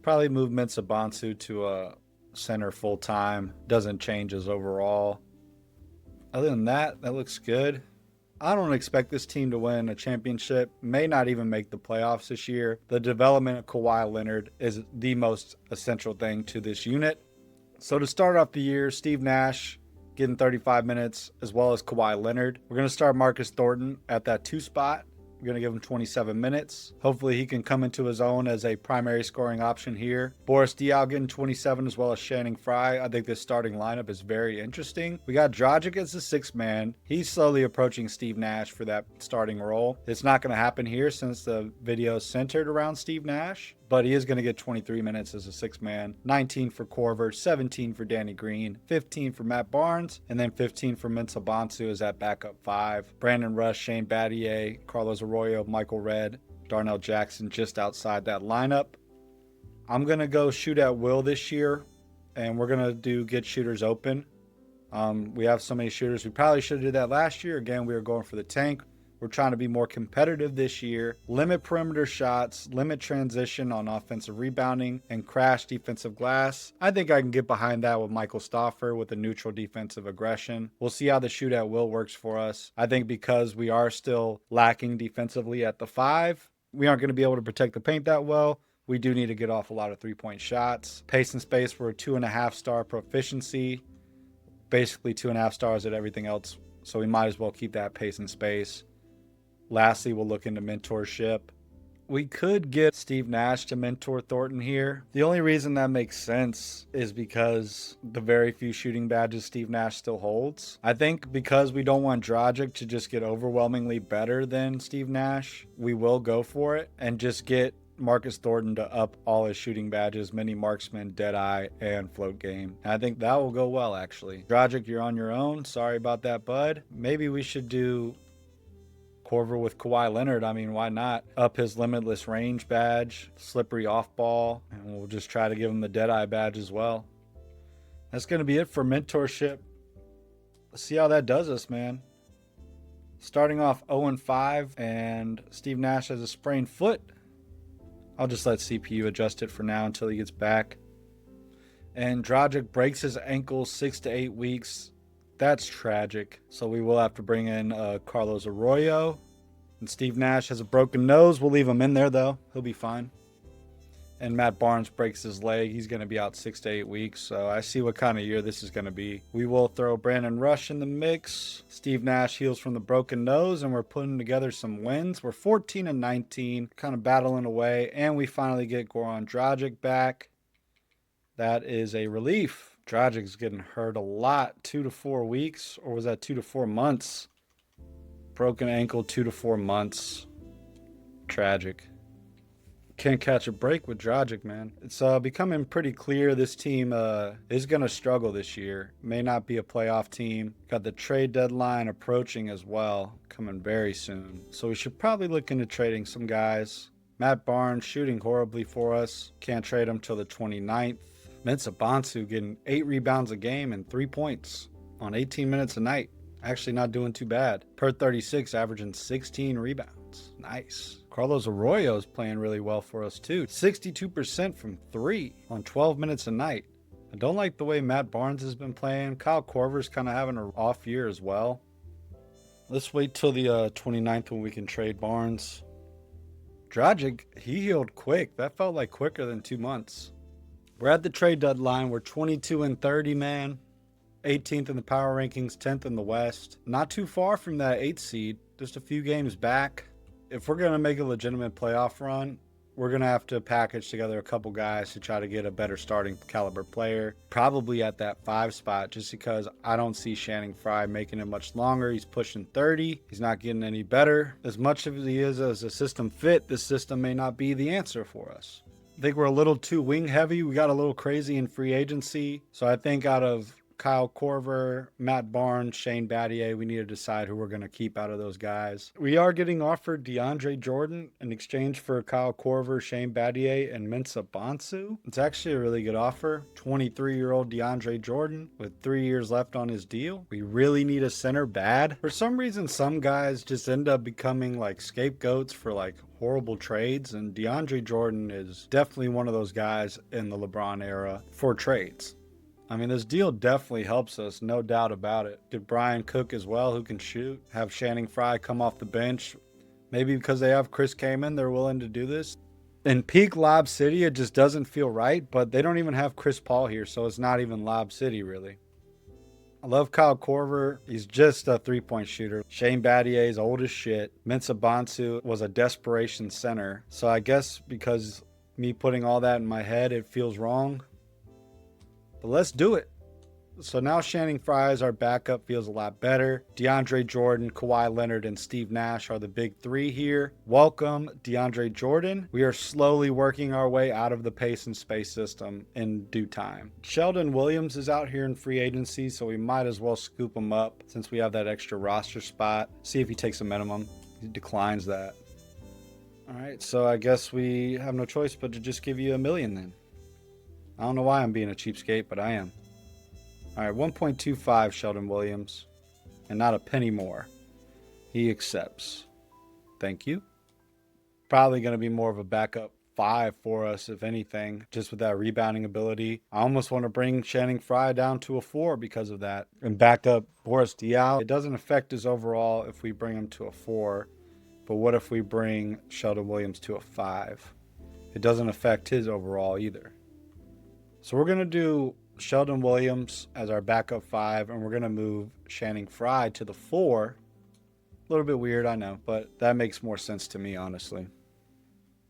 Probably move Mensah Bonsu to a center full-time. Doesn't change his overall. Other than that, that looks good. I don't expect this team to win a championship. May not even make the playoffs this year. The development of Kawhi Leonard is the most essential thing to this unit. So to start off the year, Steve Nash getting 35 minutes, as well as Kawhi Leonard. We're going to start Marcus Thornton at that 2 spot. We're going to give him 27 minutes. Hopefully he can come into his own as a primary scoring option here. Boris Diaw getting 27, as well as Channing Frye. I think this starting lineup is very interesting. We got Dragic as the 6th man. He's slowly approaching Steve Nash for that starting role. It's not going to happen here since the video is centered around Steve Nash, but he is going to get 23 minutes as a 6th man. 19 for Korver, 17 for Danny Green, 15 for Matt Barnes, and then 15 for Mensah Bonsu as that backup 5. Brandon Rush, Shane Battier, Carlos Arroyo, Michael Redd, Darnell Jackson just outside that lineup. I'm going to go shoot at will this year, and we're going to do get shooters open. We have so many shooters. We probably should have did that last year. Again, we were going for the tank. We're trying to be more competitive this year, limit perimeter shots, limit transition on offensive rebounding, and crash defensive glass. I think I can get behind that with Michael Stauffer with a neutral defensive aggression. We'll see how the shoot at will works for us. I think because we are still lacking defensively at the 5, we aren't going to be able to protect the paint that well. We do need to get off a lot of 3-point shots. Pace and space for a 2.5-star proficiency. Basically 2.5 stars at everything else. So we might as well keep that pace and space. Lastly, we'll look into mentorship. We could get Steve Nash to mentor Thornton here. The only reason that makes sense is because the very few shooting badges Steve Nash still holds. I think because we don't want Dragic to just get overwhelmingly better than Steve Nash, we will go for it and just get Marcus Thornton to up all his shooting badges, mini marksman, deadeye, and float game. And I think that will go well, actually. Dragic, you're on your own. Sorry about that, bud. Maybe we should do Korver with Kawhi Leonard. I mean, why not? Up his limitless range badge, slippery off ball, and we'll just try to give him the Deadeye badge as well. That's going to be it for mentorship. Let's see how that does us, man. Starting off 0-5, and Steve Nash has a sprained foot. I'll just let CPU adjust it for now until he gets back. And Dragic breaks his ankle 6 to 8 weeks. That's tragic. So we will have to bring in Carlos Arroyo. And Steve Nash has a broken nose. We'll leave him in there, though. He'll be fine. And Matt Barnes breaks his leg. He's going to be out 6 to 8 weeks. So I see what kind of year this is going to be. We will throw Brandon Rush in the mix. Steve Nash heals from the broken nose, and we're putting together some wins. We're 14-19, kind of battling away. And we finally get Goran Dragic back. That is a relief. Dragic's getting hurt a lot. 2 to 4 weeks, or was that 2 to 4 months? Broken ankle, 2 to 4 months. Tragic. Can't catch a break with Dragic, man. It's becoming pretty clear this team is going to struggle this year. May not be a playoff team. Got the trade deadline approaching as well, coming very soon. So we should probably look into trading some guys. Matt Barnes shooting horribly for us. Can't trade him till the 29th. Mensah Bonsu getting 8 rebounds a game and 3 points on 18 minutes a night. Actually not doing too bad. Per 36, averaging 16 rebounds. Nice. Carlos Arroyo's playing really well for us too. 62% from 3 on 12 minutes a night. I don't like the way Matt Barnes has been playing. Kyle Korver's kind of having an off year as well. Let's wait till the 29th when we can trade Barnes. Dragic, he healed quick. That felt like quicker than 2 months. We're at the trade deadline. We're 22-30, man. 18th in the power rankings, 10th in the West. Not too far from that 8th seed. Just a few games back. If we're going to make a legitimate playoff run, we're going to have to package together a couple guys to try to get a better starting caliber player. Probably at that 5 spot, just because I don't see Channing Frye making it much longer. He's pushing 30. He's not getting any better. As much as he is as a system fit, this system may not be the answer for us. I think we're a little too wing heavy. We got a little crazy in free agency. So I think out of Kyle Korver, Matt Barnes, Shane Battier, we need to decide who we're going to keep out of those guys. We are getting offered DeAndre Jordan in exchange for Kyle Korver, Shane Battier, and Mensah Bonsu. It's actually a really good offer. 23-year-old DeAndre Jordan with 3 years left on his deal. We really need a center bad. For some reason, some guys just end up becoming like scapegoats for like horrible trades, and DeAndre Jordan is definitely one of those guys in the LeBron era for trades. I mean, this deal definitely helps us, no doubt about it. Get Brian Cook as well, who can shoot. Have Channing Frye come off the bench. Maybe because they have Chris Kaman, they're willing to do this. In peak Lob City, it just doesn't feel right, but they don't even have Chris Paul here, so it's not even Lob City, really. I love Kyle Korver. He's just a three-point shooter. Shane Battier is old as shit. Mensah Bonsu was a desperation center. So I guess because me putting all that in my head, it feels wrong. But let's do it. So now Channing Frye as our backup feels a lot better. DeAndre Jordan, Kawhi Leonard, and Steve Nash are the big 3 here. Welcome, DeAndre Jordan. We are slowly working our way out of the pace and space system in due time. Sheldon Williams is out here in free agency, so we might as well scoop him up since we have that extra roster spot. See if he takes a minimum. He declines that. All right, so I guess we have no choice but to just give you $1 million then. I don't know why I'm being a cheapskate, but I am. All right, 1.25 Sheldon Williams, and not a penny more. He accepts. Thank you. Probably going to be more of a backup 5 for us, if anything, just with that rebounding ability. I almost want to bring Channing Frye down to a 4 because of that, and back up Boris Diaw. It doesn't affect his overall if we bring him to a 4, but what if we bring Sheldon Williams to a 5? It doesn't affect his overall either. So we're going to do Sheldon Williams as our backup 5, and we're going to move Channing Frye to the 4. A little bit weird, I know, but that makes more sense to me, honestly.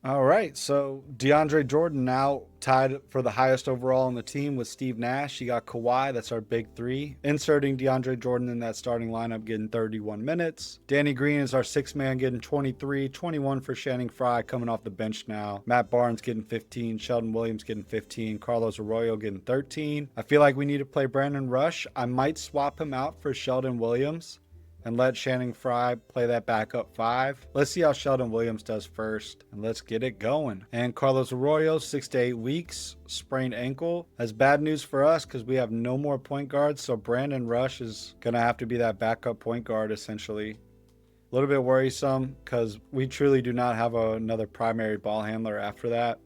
All right, so DeAndre Jordan now tied for the highest overall on the team with Steve Nash. You got Kawhi, that's our big 3. Inserting DeAndre Jordan in that starting lineup, getting 31 minutes. Danny Green is our 6th man, getting 23. 21 for Channing Frye coming off the bench now. Matt Barnes getting 15. Sheldon Williams getting 15. Carlos Arroyo getting 13. I feel like we need to play Brandon Rush. I might swap him out for Sheldon Williams and let Channing Frye play that backup 5. Let's see how Sheldon Williams does first, and let's get it going. And Carlos Arroyo, 6 to 8 weeks, sprained ankle. That's bad news for us because we have no more point guards, so Brandon Rush is going to have to be that backup point guard, essentially. A little bit worrisome because we truly do not have another primary ball handler after that.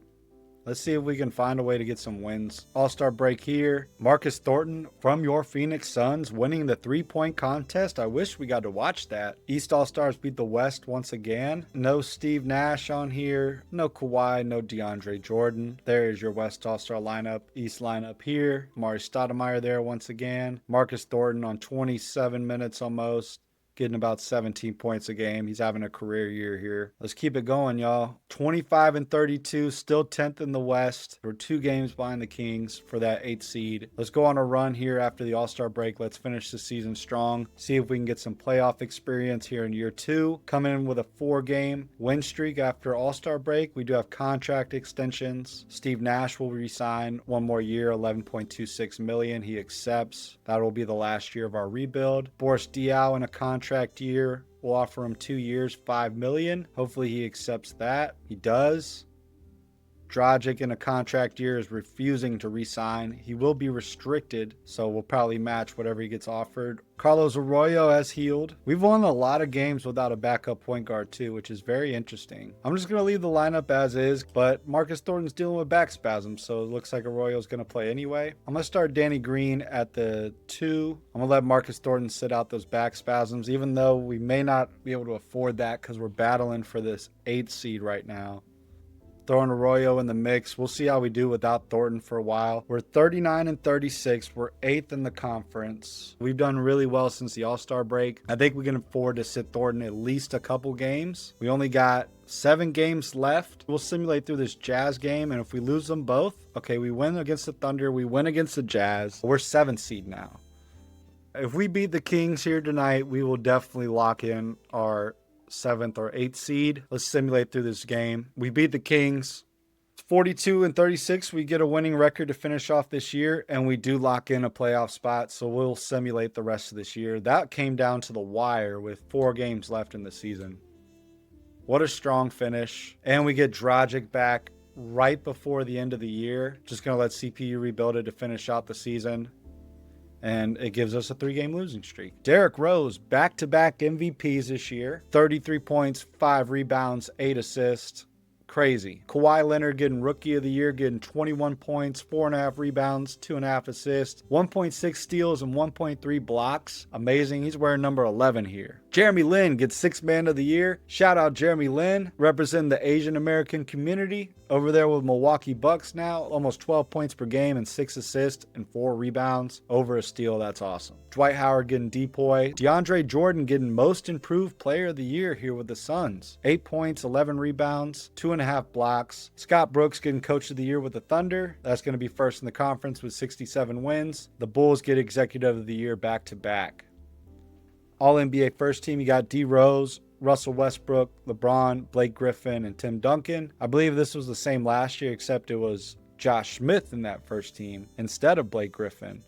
Let's see if we can find a way to get some wins. All-Star break here. Marcus Thornton from your Phoenix Suns winning the 3-point contest. I wish we got to watch that. East All-Stars beat the West once again. No Steve Nash on here. No Kawhi, no DeAndre Jordan. There is your West All-Star lineup. East lineup here. Mari Stoudemire there once again. Marcus Thornton on 27 minutes almost, getting about 17 points a game. He's having a career year here. Let's keep it going, y'all. 25-32, still 10th in the West. We're 2 games behind the Kings for that 8th seed. Let's go on a run here after the All-Star break. Let's finish the season strong. See if we can get some playoff experience here in year 2. Come in with a 4-game win streak after All-Star break. We do have contract extensions. Steve Nash will re-sign 1 more year, $11.26 million. He accepts. That will be the last year of our rebuild. Boris Diaw in a contract year. We'll offer him 2 years, $5 million. Hopefully he accepts that. He does. Dragic in a contract year is refusing to re-sign. He will be restricted, so we'll probably match whatever he gets offered. Carlos Arroyo has healed. We've won a lot of games without a backup point guard too, which is very interesting. I'm just going to leave the lineup as is, but Marcus Thornton's dealing with back spasms, so it looks like Arroyo's going to play anyway. I'm going to start Danny Green at the 2. I'm going to let Marcus Thornton sit out those back spasms, even though we may not be able to afford that because we're battling for this 8th seed right now. Throwing Arroyo in the mix. We'll see how we do without Thornton for a while. We're 39-36. We're 8th in the conference. We've done really well since the All-Star break. I think we can afford to sit Thornton at least a couple games. We only got 7 games left. We'll simulate through this Jazz game, and if we lose them both, okay, we win against the Thunder, we win against the Jazz. We're 7th seed now. If we beat the Kings here tonight, we will definitely lock in our 7th or 8th seed. Let's simulate through this game. We beat the Kings 42-36. We get a winning record to finish off this year, and we do lock in a playoff spot, so we'll simulate the rest of this year. That came down to the wire with 4 games left in the season. What a strong finish. And we get Dragic back right before the end of the year. Just going to let CPU rebuild it to finish out the season. And it gives us a 3-game losing streak. Derrick Rose, back-to-back MVPs this year. 33 points, 5 rebounds, 8 assists. Crazy. Kawhi Leonard getting Rookie of the Year, getting 21 points, 4.5 rebounds, 2.5 assists, 1.6 steals, and 1.3 blocks. Amazing. He's wearing number 11 here. Jeremy Lin gets 6th Man of the Year. Shout out Jeremy Lin, representing the Asian American community over there with Milwaukee Bucks now. Almost 12 points per game and 6 assists and 4 rebounds. Over a steal. That's awesome. Dwight Howard getting DPOY. DeAndre Jordan getting Most Improved Player of the Year here with the Suns. 8 points, 11 rebounds, 2.5 blocks. Scott Brooks getting Coach of the Year with the Thunder. That's going to be first in the conference with 67 wins. The Bulls get Executive of the Year back-to-back. All-NBA first team, you got D. Rose, Russell Westbrook, LeBron, Blake Griffin, and Tim Duncan. I believe this was the same last year, except it was Josh Smith in that first team instead of Blake Griffin.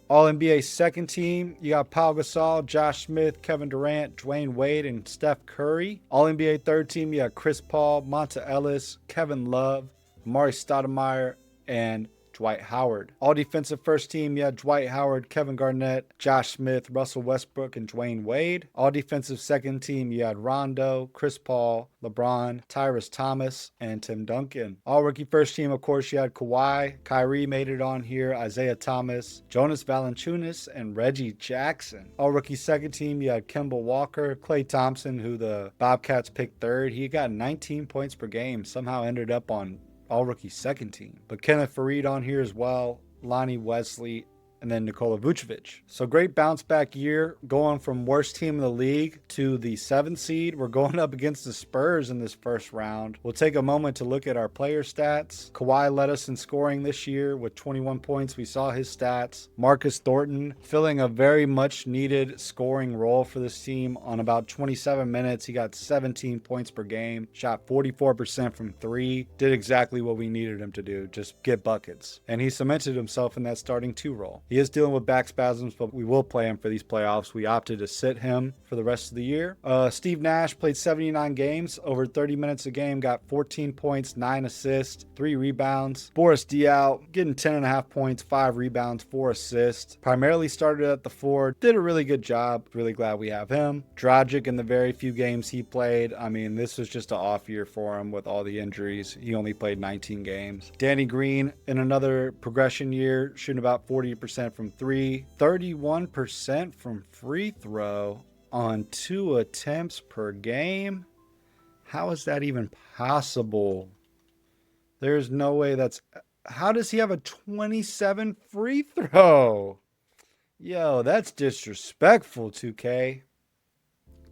All-NBA second team, you got Pau Gasol, Josh Smith, Kevin Durant, Dwayne Wade, and Steph Curry. All-NBA third team, you got Chris Paul, Monta Ellis, Kevin Love, Amari Stoudemire, and Dwight Howard. All defensive first team, you had Dwight Howard, Kevin Garnett, Josh Smith, Russell Westbrook, and Dwayne Wade. All defensive second team, you had Rondo, Chris Paul, LeBron, Tyrese Thomas, and Tim Duncan. All rookie first team, of course, you had Kawhi, Kyrie made it on here, Isaiah Thomas, Jonas Valanciunas, and Reggie Jackson. All rookie second team, you had Kemba Walker, Klay Thompson, who the Bobcats picked third. He got 19 points per game, somehow ended up on all-rookie second team. But Kenneth Faried on here as well, Lonnie Wesley, and then Nikola Vucevic. So great bounce back year, going from worst team in the league to the 7th seed. We're going up against the Spurs in this first round. We'll take a moment to look at our player stats. Kawhi led us in scoring this year with 21 points. We saw his stats. Marcus Thornton filling a very much needed scoring role for this team. On about 27 minutes, he got 17 points per game, shot 44% from 3, did exactly what we needed him to do, just get buckets. And he cemented himself in that starting 2 role. He is dealing with back spasms, but we will play him for these playoffs. We opted to sit him for the rest of the year. Steve Nash played 79 games, over 30 minutes a game, got 14 points, 9 assists, 3 rebounds. Boris Diaw getting 10.5 points, 5 rebounds, 4 assists. Primarily started at the 4, did a really good job. Really glad we have him. Dragic in the very few games he played. I mean, this was just an off year for him with all the injuries. He only played 19 games. Danny Green in another progression year, shooting about 40% from 3, 31% from free throw on 2 attempts per game. How is that even possible? There's no way that's... How does he have a 27 free throw? Yo, that's disrespectful, 2K.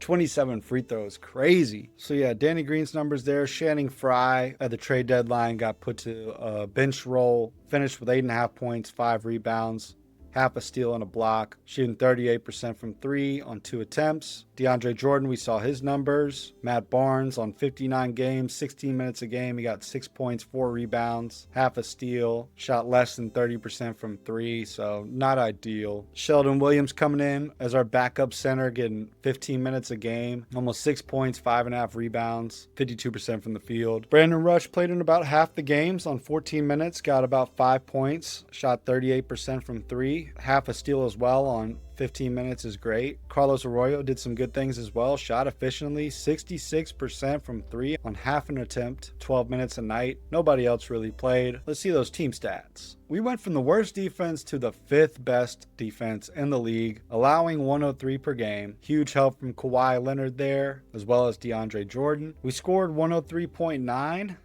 27 free throws, crazy. So yeah, Danny Green's numbers there. Channing Frye at the trade deadline got put to a bench role, finished with 8.5 points, 5 rebounds, half a steal and a block, shooting 38% from 3 on 2 attempts. DeAndre Jordan, we saw his numbers. Matt Barnes on 59 games, 16 minutes a game. He got 6 points, 4 rebounds, half a steal, shot less than 30% from 3, so not ideal. Sheldon Williams coming in as our backup center, getting 15 minutes a game, almost 6 points, 5.5 rebounds, 52% from the field. Brandon Rush played in about half the games on 14 minutes, got about 5 points, shot 38% from 3, half a steal as well on 15 minutes is great. Carlos Arroyo did some good things as well. Shot efficiently, 66% from 3 on half an attempt, 12 minutes a night. Nobody else really played. Let's see those team stats. We went from the worst defense to the 5th best defense in the league, allowing 103 per game. Huge help from Kawhi Leonard there, as well as DeAndre Jordan. We scored 103.9.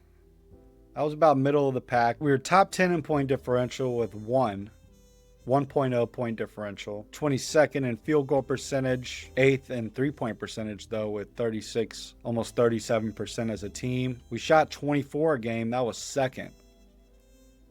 That was about middle of the pack. We were top 10 in point differential with 1.0 point differential, 22nd in field goal percentage, 8th in 3-point percentage though with 36, almost 37% as a team. We shot 24 a game, that was 2nd.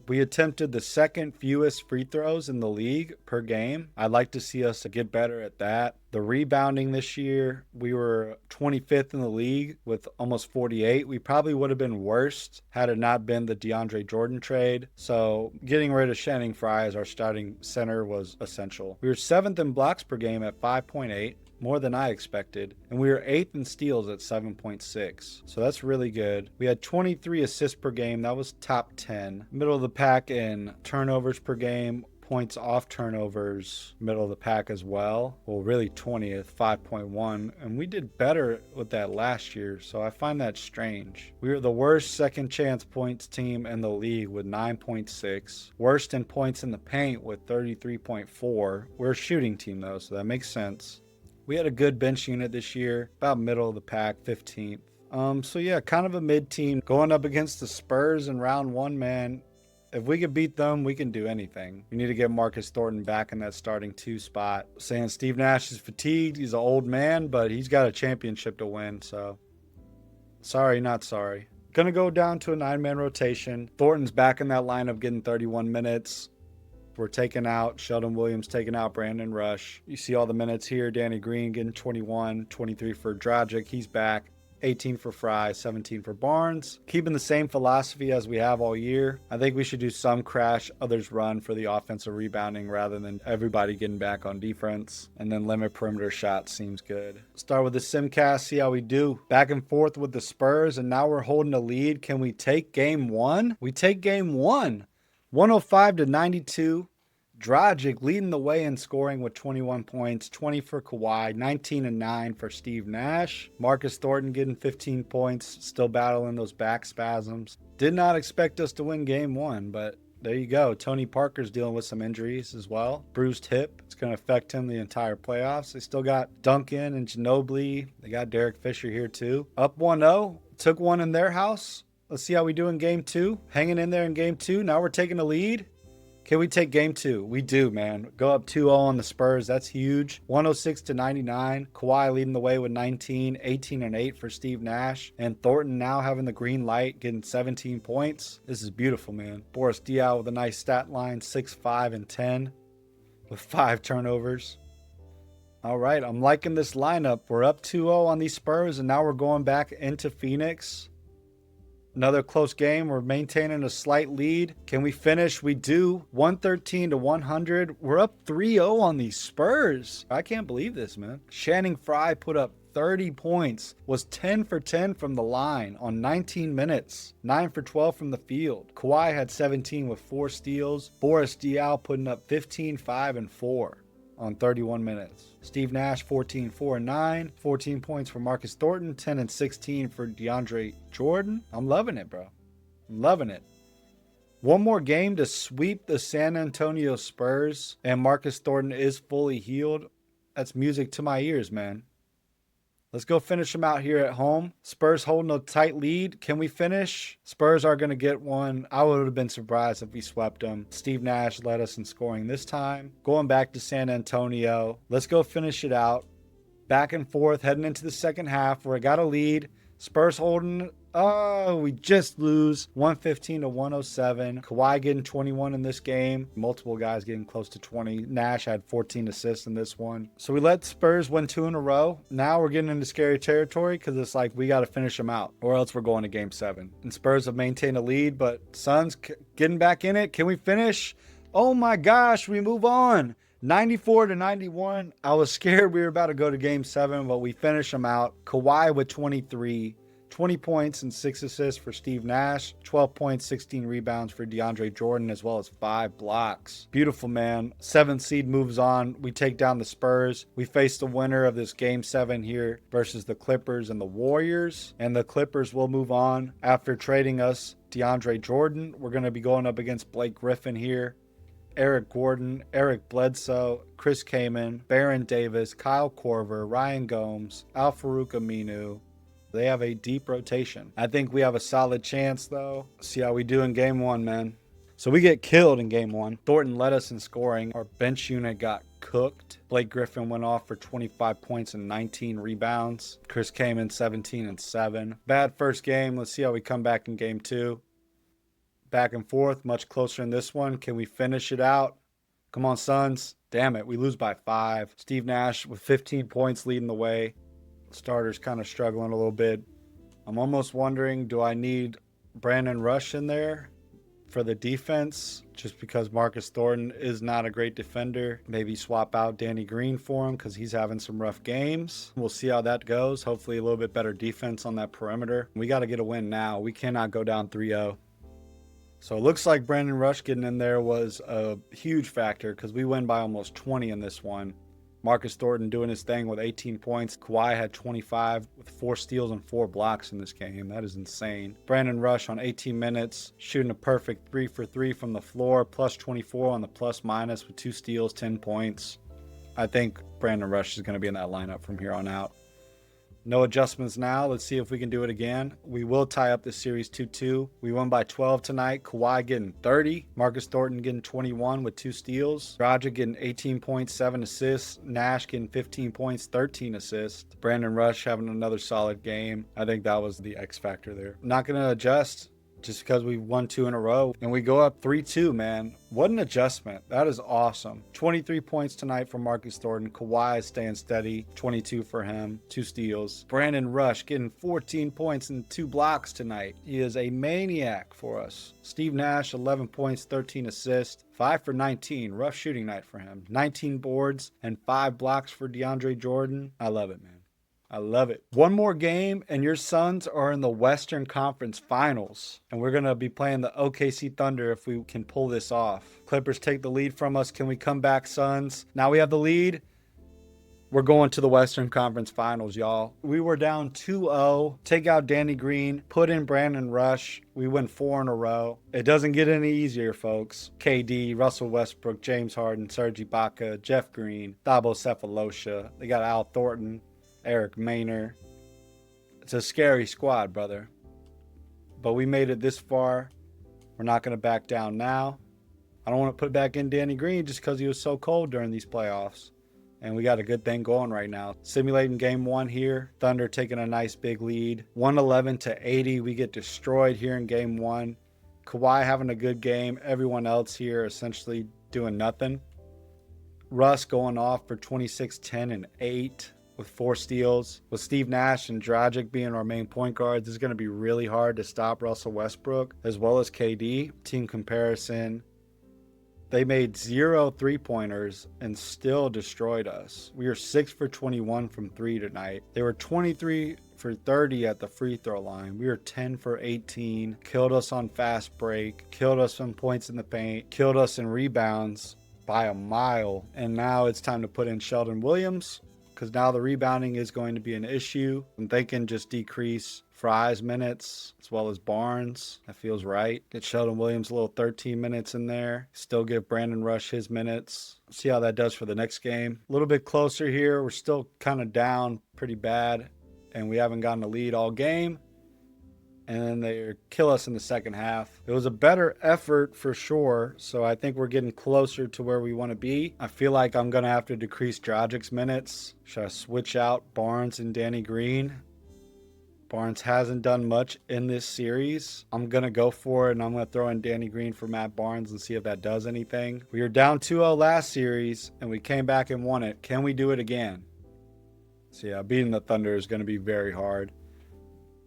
We attempted the 2nd fewest free throws in the league per game. I'd like to see us get better at that. The rebounding this year, we were 25th in the league with almost 48. We probably would have been worst had it not been the DeAndre Jordan trade. So getting rid of Channing Frye as our starting center was essential. We were 7th in blocks per game at 5.8. More than I expected, and we were 8th in steals at 7.6, so that's really good. We had 23 assists per game, that was top 10. Middle of the pack in turnovers per game, points off turnovers, middle of the pack as well. Well, really 20th, 5.1, and we did better with that last year, so I find that strange. We were the worst second chance points team in the league with 9.6, worst in points in the paint with 33.4. We're a shooting team though, so that makes sense. We had a good bench unit this year, about middle of the pack, 15th. So yeah, kind of a mid team. Going up against the Spurs in round 1, man, if we could beat them, we can do anything. We need to get Marcus Thornton back in that starting 2 spot. Saying Steve Nash is fatigued, he's an old man, but he's got a championship to win, so sorry, not sorry. Gonna go down to a 9-man rotation. Thornton's back in that lineup getting 31 minutes. We're taking out Sheldon Williams, taking out Brandon Rush. You see all the minutes here. Danny Green getting 21, 23 for Dragic. He's back. 18 for Fry, 17 for Barnes. Keeping the same philosophy as we have all year. I think we should do some crash, others run for the offensive rebounding rather than everybody getting back on defense. And then limit perimeter shots seems good. Start with the Simcast, see how we do. Back and forth with the Spurs, and now we're holding a lead. Can we take game 1? We take game 1. 105-92. Dragic leading the way in scoring with 21 points, 20 for Kawhi, 19 and 9 for Steve Nash. Marcus Thornton getting 15 points, still battling those back spasms. Did not expect us to win game 1, but there you go. Tony Parker's dealing with some injuries as well. Bruised hip. It's going to affect him the entire playoffs. They still got Duncan and Ginobili. They got Derek Fisher here too. Up 1-0. Took one in their house. Let's see how we do in game 2. Hanging in there in game 2. Now we're taking a lead. Can we take game 2? We do, man. Go up 2-0 on the Spurs. That's huge. 106-99. Kawhi leading the way with 19, 18 and 8 for Steve Nash. And Thornton now having the green light, getting 17 points. This is beautiful, man. Boris Diaw with a nice stat line, 6, 5, and 10 with 5 turnovers. All right, I'm liking this lineup. We're up 2-0 on these Spurs, and now we're going back into Phoenix. Another close game. We're maintaining a slight lead. Can we finish? We do. 113-100. We're up 3-0 on these Spurs. I can't believe this, man. Channing Frye put up 30 points, was 10 for 10 from the line on 19 minutes, 9 for 12 from the field. Kawhi had 17 with 4 steals. Boris Diaw putting up 15, 5, and 4 on 31 minutes. Steve Nash, 14, 4, and 9. 14 points for Marcus Thornton. 10 and 16 for DeAndre Jordan. I'm loving it, bro. I'm loving it. One more game to sweep the San Antonio Spurs, and Marcus Thornton is fully healed. That's music to my ears, man. Let's go finish them out here at home. Spurs holding a tight lead. Can we finish? Spurs are going to get one. I would have been surprised if we swept them. Steve Nash led us in scoring this time. Going back to San Antonio. Let's go finish it out. Back and forth, heading into the second half where I got a lead. Spurs holding Oh, we just lose 115 to 107. Kawhi getting 21 in this game. Multiple guys getting close to 20. Nash had 14 assists in this one. So we let Spurs win 2 in a row. Now we're getting into scary territory because it's like we got to finish them out or else we're going to game 7. And Spurs have maintained a lead, but Suns getting back in it. Can we finish? Oh my gosh, we move on. 94 to 91. I was scared we were about to go to game 7, but we finish them out. Kawhi with 23. 20 points and 6 assists for Steve Nash, 12 points, 16 rebounds for DeAndre Jordan, as well as 5 blocks. Beautiful, man. 7th seed moves on. We take down the Spurs. We face the winner of this game 7 here versus the Clippers and the Warriors. And the Clippers will move on after trading us DeAndre Jordan. We're going to be going up against Blake Griffin here, Eric Gordon, Eric Bledsoe, Chris Kaman, Baron Davis, Kyle Korver, Ryan Gomes, Al-Farouq Aminu. They have a deep rotation. I think we have a solid chance, though. See how we do in game 1, man. So we get killed in game 1. Thornton led us in scoring. Our bench unit got cooked. Blake Griffin went off for 25 points and 19 rebounds. Chris Kaman, 17 and 7. Bad first game. Let's see how we come back in game 2. Back and forth, much closer in this one. Can we finish it out? Come on, Suns. Damn it, we lose by 5. Steve Nash with 15 points leading the way. Starters kind of struggling a little bit. I'm almost wondering, do I need Brandon Rush in there for the defense just because Marcus Thornton is not a great defender? Maybe swap out Danny Green for him because he's having some rough games. We'll see how that goes. Hopefully a little bit better defense on that perimeter. We got to get a win now. We cannot go down 3-0. So it looks like Brandon Rush getting in there was a huge factor because we win by almost 20 in this one. Marcus Thornton doing his thing with 18 points. Kawhi had 25 with 4 steals and 4 blocks in this game. That is insane. Brandon Rush on 18 minutes, shooting a perfect 3 for 3 from the floor, plus 24 on the plus minus with 2 steals, 10 points. I think Brandon Rush is going to be in that lineup from here on out. No adjustments now. Let's see if we can do it again. We will tie up this series 2-2. We won by 12 tonight. Kawhi getting 30. Marcus Thornton getting 21 with 2 steals. Dragic getting 18 points, 7 assists. Nash getting 15 points, 13 assists. Brandon Rush having another solid game. I think that was the X factor there. Not going to adjust just because we won 2 in a row and we go up 3-2, man. What an adjustment. That is awesome. 23 points tonight for Marcus Thornton. Kawhi is staying steady. 22 for him. 2 steals. Brandon Rush getting 14 points and 2 blocks tonight. He is a maniac for us. Steve Nash, 11 points, 13 assists. 5 for 19. Rough shooting night for him. 19 boards and 5 blocks for DeAndre Jordan. I love it, man. I love it. One more game and your Suns are in the Western Conference Finals. And we're going to be playing the OKC Thunder if we can pull this off. Clippers take the lead from us. Can we come back, Suns? Now we have the lead. We're going to the Western Conference Finals, y'all. We were down 2-0. Take out Danny Green. Put in Brandon Rush. We win 4 in a row. It doesn't get any easier, folks. KD, Russell Westbrook, James Harden, Serge Ibaka, Jeff Green, Thabo Sefolosha. They got Al Thornton, Eric Maynor. It's a scary squad, brother. But we made it this far. We're not going to back down now. I don't want to put back in Danny Green just because he was so cold during these playoffs. And we got a good thing going right now. Simulating game 1 here. Thunder taking a nice big lead. 111 to 80. We get destroyed here in game 1. Kawhi having a good game. Everyone else here essentially doing nothing. Russ going off for 26, 10, and 8. With 4 steals. With Steve Nash and Dragic being our main point guards, it's going to be really hard to stop Russell Westbrook as well as KD. Team comparison. They made 0 3-pointers and still destroyed us. We were 6 for 21 from 3 tonight. They were 23 for 30 at the free throw line. We were 10 for 18. Killed us on fast break. Killed us on points in the paint. Killed us in rebounds by a mile. And now it's time to put in Sheldon Williams, because now the rebounding is going to be an issue. And they can just decrease Fry's minutes as well as Barnes. That feels right. Get Sheldon Williams a little 13 minutes in there. Still give Brandon Rush his minutes. See how that does for the next game. A little bit closer here. We're still kind of down pretty bad. And we haven't gotten a lead all game. And then they kill us in the second half. It was a better effort for sure. So I think we're getting closer to where we want to be. I feel like I'm going to have to decrease Dragic's minutes. Should I switch out Barnes and Danny Green? Barnes hasn't done much in this series. I'm going to go for it, and I'm going to throw in Danny Green for Matt Barnes and see if that does anything. We were down 2-0 last series, and we came back and won it. Can we do it again? So, yeah, beating the Thunder is going to be very hard.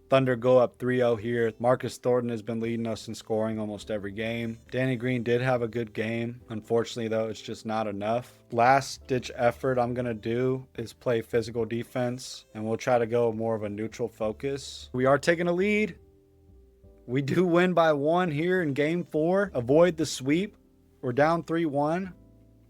Thunder go up 3-0 here. Marcus Thornton has been leading us in scoring almost every game. Danny Green did have a good game. Unfortunately, though, it's just not enough. Last-ditch effort I'm going to do is play physical defense, and we'll try to go more of a neutral focus. We are taking a lead. We do win by 1 here in Game 4. Avoid the sweep. We're down 3-1.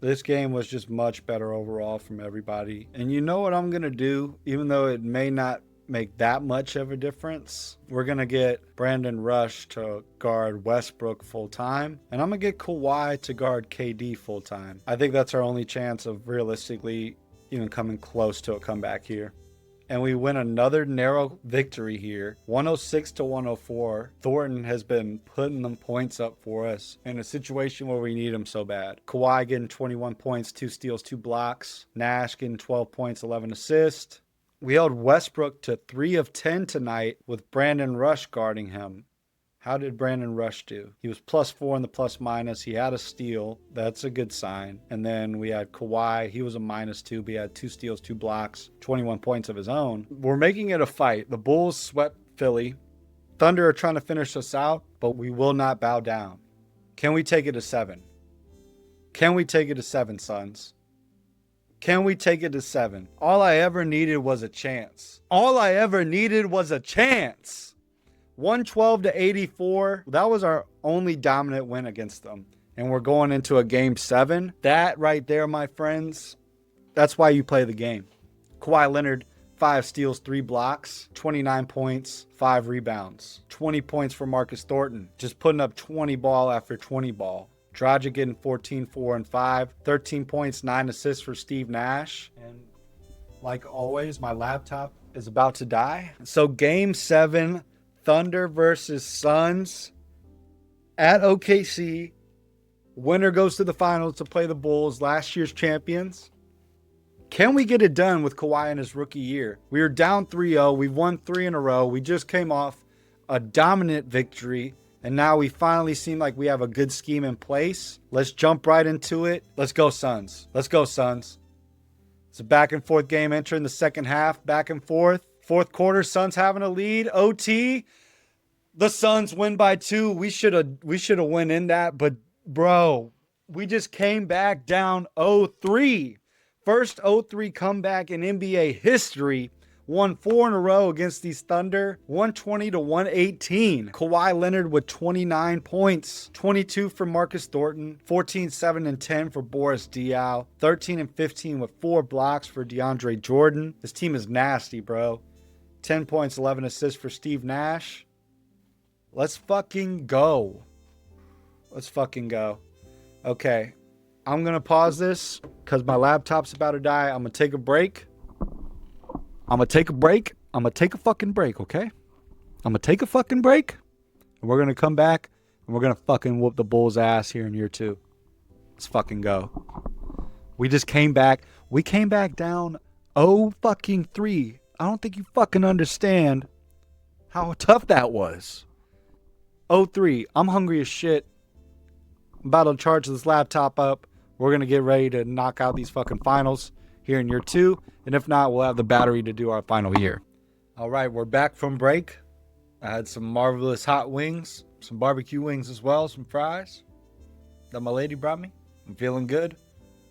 This game was just much better overall from everybody. And you know what I'm going to do, even though it may not make that much of a difference? We're going to get Brandon Rush to guard Westbrook full-time, and I'm going to get Kawhi to guard KD full-time. I think that's our only chance of realistically even coming close to a comeback here. And we win another narrow victory here, 106-104. Thornton has been putting them points up for us in a situation where we need him so bad. Kawhi getting 21 points, 2 steals, 2 blocks. Nash getting 12 points, 11 assists. We held Westbrook to 3 of 10 tonight with Brandon Rush guarding him. How did Brandon Rush do? He was +4 in the plus-minus. He had a steal. That's a good sign. And then we had Kawhi. He was a -2, but he had 2 steals, 2 blocks, 21 points of his own. We're making it a fight. The Bulls swept Philly. Thunder are trying to finish us out, but we will not bow down. Can we take it to 7? Can we take it to 7, Suns? Can we take it to 7? All I ever needed was a chance. All I ever needed was a chance. 112-84. That was our only dominant win against them. And we're going into a Game 7. That right there, my friends, that's why you play the game. Kawhi Leonard, 5 steals, 3 blocks, 29 points, 5 rebounds. 20 points for Marcus Thornton. Just putting up 20 ball after 20 ball. Dragic getting 14, 4, and 5. 13 points, 9 assists for Steve Nash. And like always, my laptop is about to die. So Game 7, Thunder versus Suns at OKC. Winner goes to the finals to play the Bulls, last year's champions. Can we get it done with Kawhi in his rookie year? We were down 3-0. We've won 3 in a row. We just came off a dominant victory. And now we finally seem like we have a good scheme in place. Let's jump right into it. Let's go, Suns. Let's go, Suns. It's a back and forth game entering the second half. Back and forth. Fourth quarter, Suns having a lead. OT. The Suns win by 2. We should have went in that. But, bro, we just came back down 0-3. First 0-3 comeback in NBA history. Won 4 in a row against these Thunder, 120-118. Kawhi Leonard with 29 points, 22 for Marcus Thornton, 14, 7, and 10 for Boris Diaw, 13 and 15 with 4 blocks for DeAndre Jordan. This team is nasty, bro. 10 points, 11 assists for Steve Nash. Let's fucking go. Let's fucking go. Okay, I'm going to pause this because my laptop's about to die. I'm going to take a break. I'm going to take a break. I'm going to take a fucking break, okay? I'm going to take a fucking break. And we're going to come back. And we're going to fucking whoop the Bulls' ass here in year 2. Let's fucking go. We just came back. We came back down 0-3. I don't think you fucking understand how tough that was. 0-3. I'm hungry as shit. I'm about to charge this laptop up. We're going to get ready to knock out these fucking finals here in year 2. And if not, we'll have the battery to do our final year. All right, we're back from break. I had some marvelous hot wings, some barbecue wings as well, some fries that my lady brought me. I'm feeling good.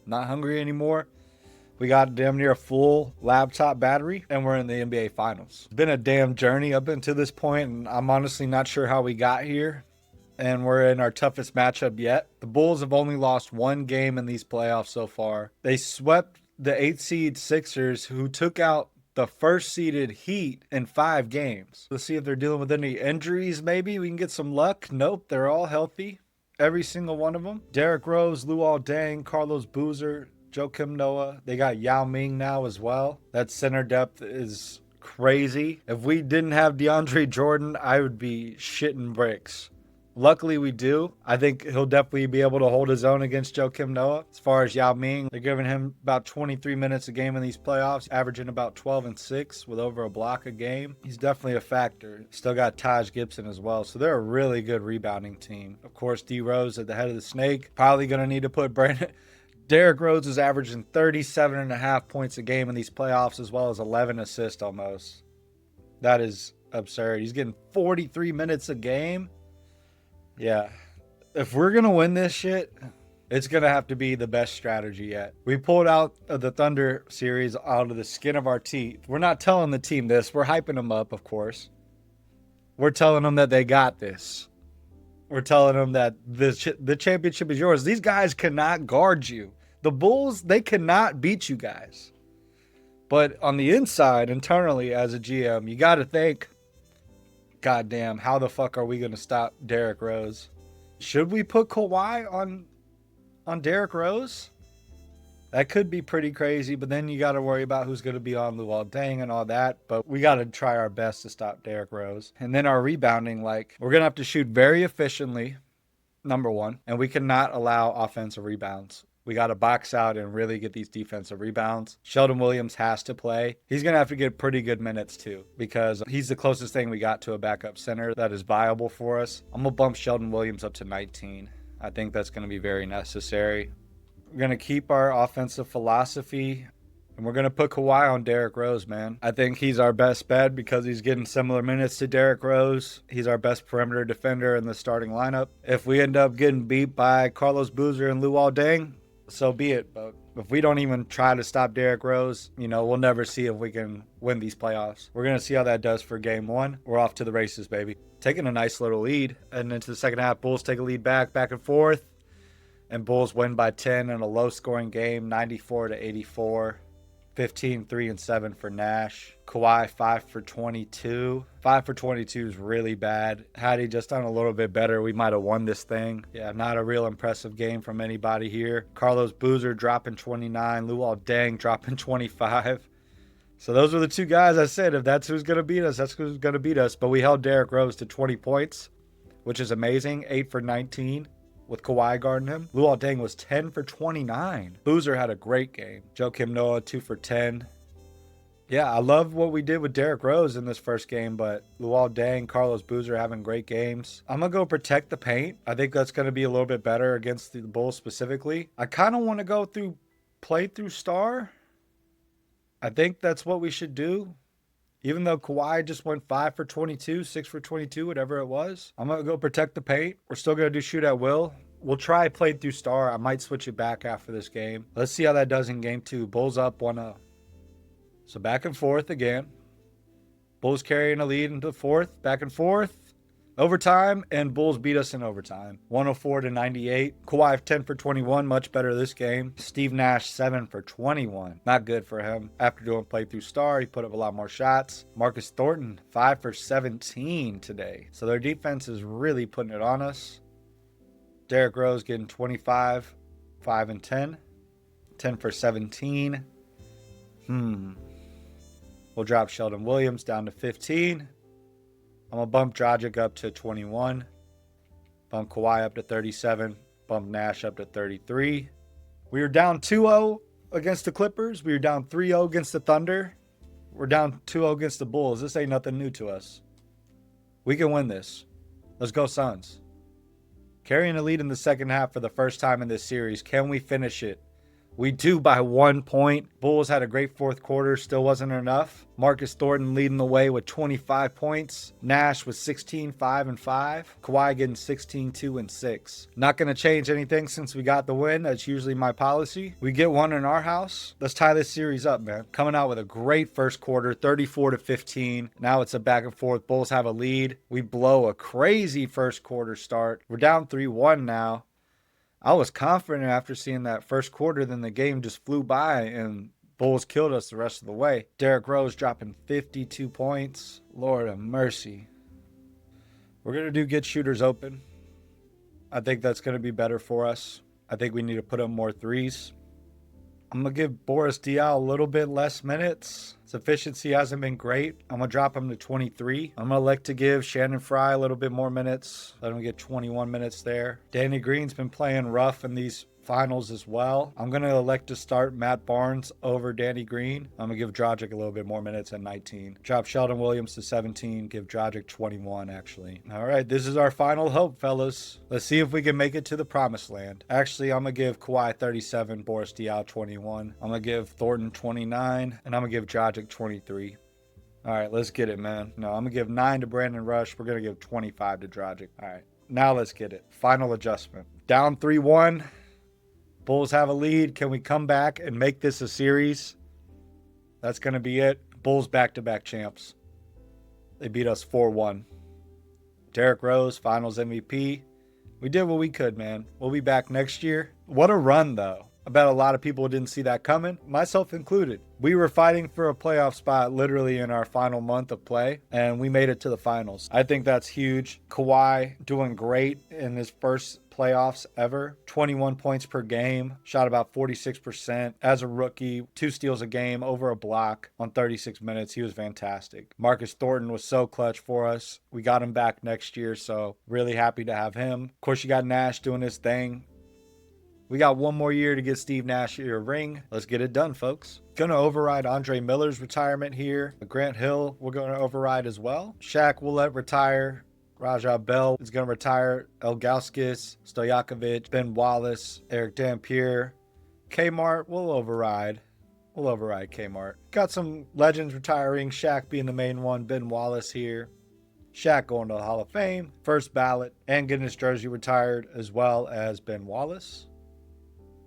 Not hungry anymore. We got damn near a full laptop battery, and we're in the NBA Finals. It's been a damn journey up until this point, and I'm honestly not sure how we got here. And we're in our toughest matchup yet. The Bulls have only lost 1 game in these playoffs so far. They swept the 8-seed Sixers, who took out the first-seeded Heat in 5 games. Let's see if they're dealing with any injuries, maybe. We can get some luck. Nope, they're all healthy. Every single one of them. Derrick Rose, Luol Deng, Carlos Boozer, Joakim Noah. They got Yao Ming now as well. That center depth is crazy. If we didn't have DeAndre Jordan, I would be shitting bricks. Luckily, we do. I think he'll definitely be able to hold his own against Joakim Noah. As far as Yao Ming, they're giving him about 23 minutes a game in these playoffs, averaging about 12 and 6 with over a block a game. He's definitely a factor. Still got Taj Gibson as well, so they're a really good rebounding team. Of course, D Rose at the head of the snake. Probably going to need to put Brandon. Derrick Rose is averaging 37.5 points a game in these playoffs, as well as 11 assists almost. That is absurd. He's getting 43 minutes a game. Yeah. If we're going to win this shit, it's going to have to be the best strategy yet. We pulled out the Thunder series out of the skin of our teeth. We're not telling the team this. We're hyping them up, of course. We're telling them that they got this. We're telling them that the championship is yours. These guys cannot guard you. The Bulls, they cannot beat you guys. But on the inside, internally, as a GM, you got to think, goddamn, how the fuck are we going to stop Derrick Rose? Should we put Kawhi on Derrick Rose? That could be pretty crazy, but then you got to worry about who's going to be on Luol Deng and all that. But we got to try our best to stop Derrick Rose. And then our rebounding, like, we're going to have to shoot very efficiently, number one, and we cannot allow offensive rebounds. We got to box out and really get these defensive rebounds. Sheldon Williams has to play. He's going to have to get pretty good minutes too, because he's the closest thing we got to a backup center that is viable for us. I'm going to bump Sheldon Williams up to 19. I think that's going to be very necessary. We're going to keep our offensive philosophy, and we're going to put Kawhi on Derrick Rose, man. I think he's our best bet because he's getting similar minutes to Derrick Rose. He's our best perimeter defender in the starting lineup. If we end up getting beat by Carlos Boozer and Luol Deng, so be it. But if we don't even try to stop Derrick Rose, we'll never see if we can win these playoffs. We're going to see how that does for game one. We're off to the races, baby. Taking a nice little lead. And into the second half, Bulls take a lead back and forth. And Bulls win by 10 in a low-scoring game, 94-84. 15, 3, and 7 for Nash. Kawhi, 5 for 22. 5 for 22 is really bad. Had he just done a little bit better, we might have won this thing. Yeah, not a real impressive game from anybody here. Carlos Boozer dropping 29. Luol Deng dropping 25. So those were the two guys I said, if that's who's going to beat us, that's who's going to beat us. But we held Derrick Rose to 20 points, which is amazing. 8 for 19. With Kawhi guarding him. Luol Deng was 10 for 29. Boozer had a great game. Joakim Noah, 2 for 10. Yeah, I love what we did with Derrick Rose in this first game, but Luol Deng, Carlos Boozer having great games. I'm going to go protect the paint. I think that's going to be a little bit better against the Bulls specifically. I kind of want to go play through star. I think that's what we should do. Even though Kawhi just went 5 for 22, 6 for 22, whatever it was. I'm going to go protect the paint. We're still going to do shoot at will. We'll try play through star. I might switch it back after this game. Let's see how that does in game 2. Bulls up 1-0. So back and forth again. Bulls carrying a lead into the fourth. Back and forth. Overtime, and Bulls beat us in overtime. 104-98. Kawhi 10 for 21, much better this game. Steve Nash 7 for 21. Not good for him. After doing play through star, he put up a lot more shots. Marcus Thornton 5 for 17 today. So their defense is really putting it on us. Derrick Rose getting 25, 5 and 10. 10 for 17. We'll drop Sheldon Williams down to 15. I'm going to bump Dragic up to 21. Bump Kawhi up to 37. Bump Nash up to 33. We were down 2-0 against the Clippers. We were down 3-0 against the Thunder. We're down 2-0 against the Bulls. This ain't nothing new to us. We can win this. Let's go Suns. Carrying a lead in the second half for the first time in this series. Can we finish it? We do by 1 point. Bulls had a great fourth quarter. Still wasn't enough. Marcus Thornton leading the way with 25 points. Nash was 16, 5 and 5. Kawhi getting 16, 2 and 6. Not going to change anything since we got the win. That's usually my policy. We get one in our house. Let's tie this series up, man. Coming out with a great first quarter, 34-15. Now it's a back and forth. Bulls have a lead. We blow a crazy first quarter start. We're down 3-1 now. I was confident after seeing that first quarter, then the game just flew by and Bulls killed us the rest of the way. Derrick Rose dropping 52 points. Lord of mercy. We're going to do get shooters open. I think that's going to be better for us. I think we need to put up more threes. I'm going to give Boris Diaw a little bit less minutes. His efficiency hasn't been great. I'm going to drop him to 23. I'm going to elect to give Shannon Fry a little bit more minutes. Let him get 21 minutes there. Danny Green's been playing rough in these finals as well. I'm going to elect to start Matt Barnes over Danny Green. I'm going to give Dragic a little bit more minutes at 19. Drop Sheldon Williams to 17. Give Dragic 21, actually. All right, this is our final hope, fellas. Let's see if we can make it to the promised land. Actually, I'm going to give Kawhi 37, Boris Diaw 21. I'm going to give Thornton 29, and I'm going to give Dragic 23. All right, let's get it, man. No, I'm going to give 9 to Brandon Rush. We're going to give 25 to Dragic. All right, now let's get it. Final adjustment. Down 3-1. Bulls have a lead. Can we come back and make this a series? That's going to be it. Bulls back-to-back champs. They beat us 4-1. Derrick Rose, Finals MVP. We did what we could, man. We'll be back next year. What a run, though. I bet a lot of people didn't see that coming, myself included. We were fighting for a playoff spot literally in our final month of play, and we made it to the finals. I think that's huge. Kawhi doing great in his first playoffs ever. 21 points per game, shot about 46%. As a rookie, 2 steals a game, over a block on 36 minutes. He was fantastic. Marcus Thornton was so clutch for us. We got him back next year, so really happy to have him. Of course, you got Nash doing his thing. We got one more year to get Steve Nash a ring. Let's get it done, folks. Going to override Andre Miller's retirement here. Grant Hill, we're going to override as well. Shaq will let retire. Raja Bell is going to retire. Elgauskas, Stojakovic, Ben Wallace, Eric Dampier. Kmart, we'll override. We'll override Kmart. Got some legends retiring. Shaq being the main one. Ben Wallace here. Shaq going to the Hall of Fame. First ballot. And getting his jersey retired as well as Ben Wallace.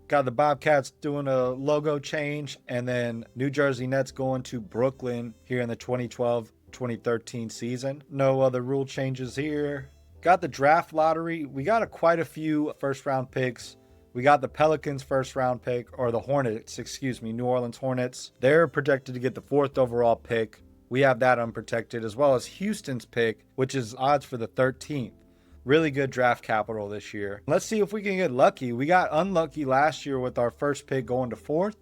Got the Bobcats doing a logo change, and then New Jersey Nets going to Brooklyn here in the 2012-2013 season. No other rule changes here. Got the draft lottery. We got quite a few first-round picks. We got the Pelicans first-round pick, or the Hornets, excuse me, New Orleans Hornets. They're projected to get the 4th overall pick. We have that unprotected, as well as Houston's pick, which is odds for the 13th. Really good draft capital this year. Let's see if we can get lucky. We got unlucky last year with our first pick going to 4th.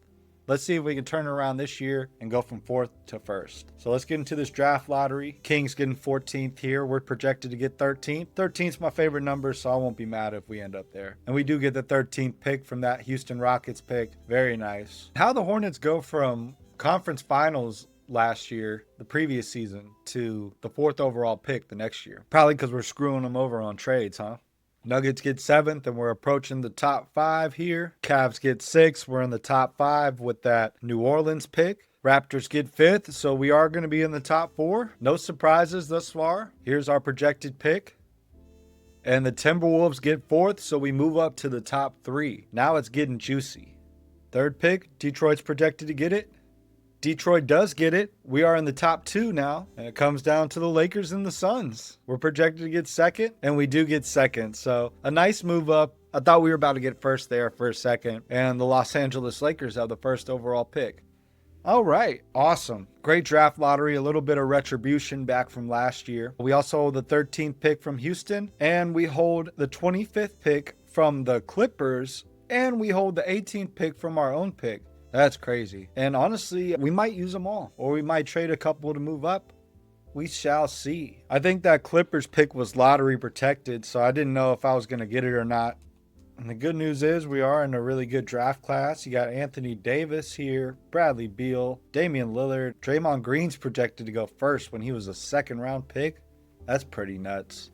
Let's see if we can turn around this year and go from 4th to 1st. So let's get into this draft lottery. Kings getting 14th here. We're projected to get 13th. 13th's my favorite number, so I won't be mad if we end up there. And we do get the 13th pick from that Houston Rockets pick. Very nice. How the Hornets go from conference finals last year, the previous season, to the 4th overall pick the next year. Probably because we're screwing them over on trades, huh? Nuggets get 7th, and we're approaching the top 5 here. Cavs get 6th. We're in the top 5 with that New Orleans pick. Raptors get 5th, so we are going to be in the top 4. No surprises thus far. Here's our projected pick. And the Timberwolves get 4th, so we move up to the top 3. Now it's getting juicy. 3rd pick, Detroit's projected to get it. Detroit does get it. We are in the top 2 now, and it comes down to the Lakers and the Suns. We're projected to get 2nd, and we do get 2nd. So a nice move up. I thought we were about to get 1st there for a second, and the Los Angeles Lakers have the 1st overall pick. All right, awesome. Great draft lottery, a little bit of retribution back from last year. We also hold the 13th pick from Houston, and we hold the 25th pick from the Clippers, and we hold the 18th pick from our own pick. That's crazy. And honestly, we might use them all, or we might trade a couple to move up. We shall see. I think that Clippers pick was lottery protected, so I didn't know if I was going to get it or not. And the good news is we are in a really good draft class. You got Anthony Davis here, Bradley Beal, Damian Lillard. Draymond Green's projected to go 1st when he was a 2nd round pick. That's pretty nuts.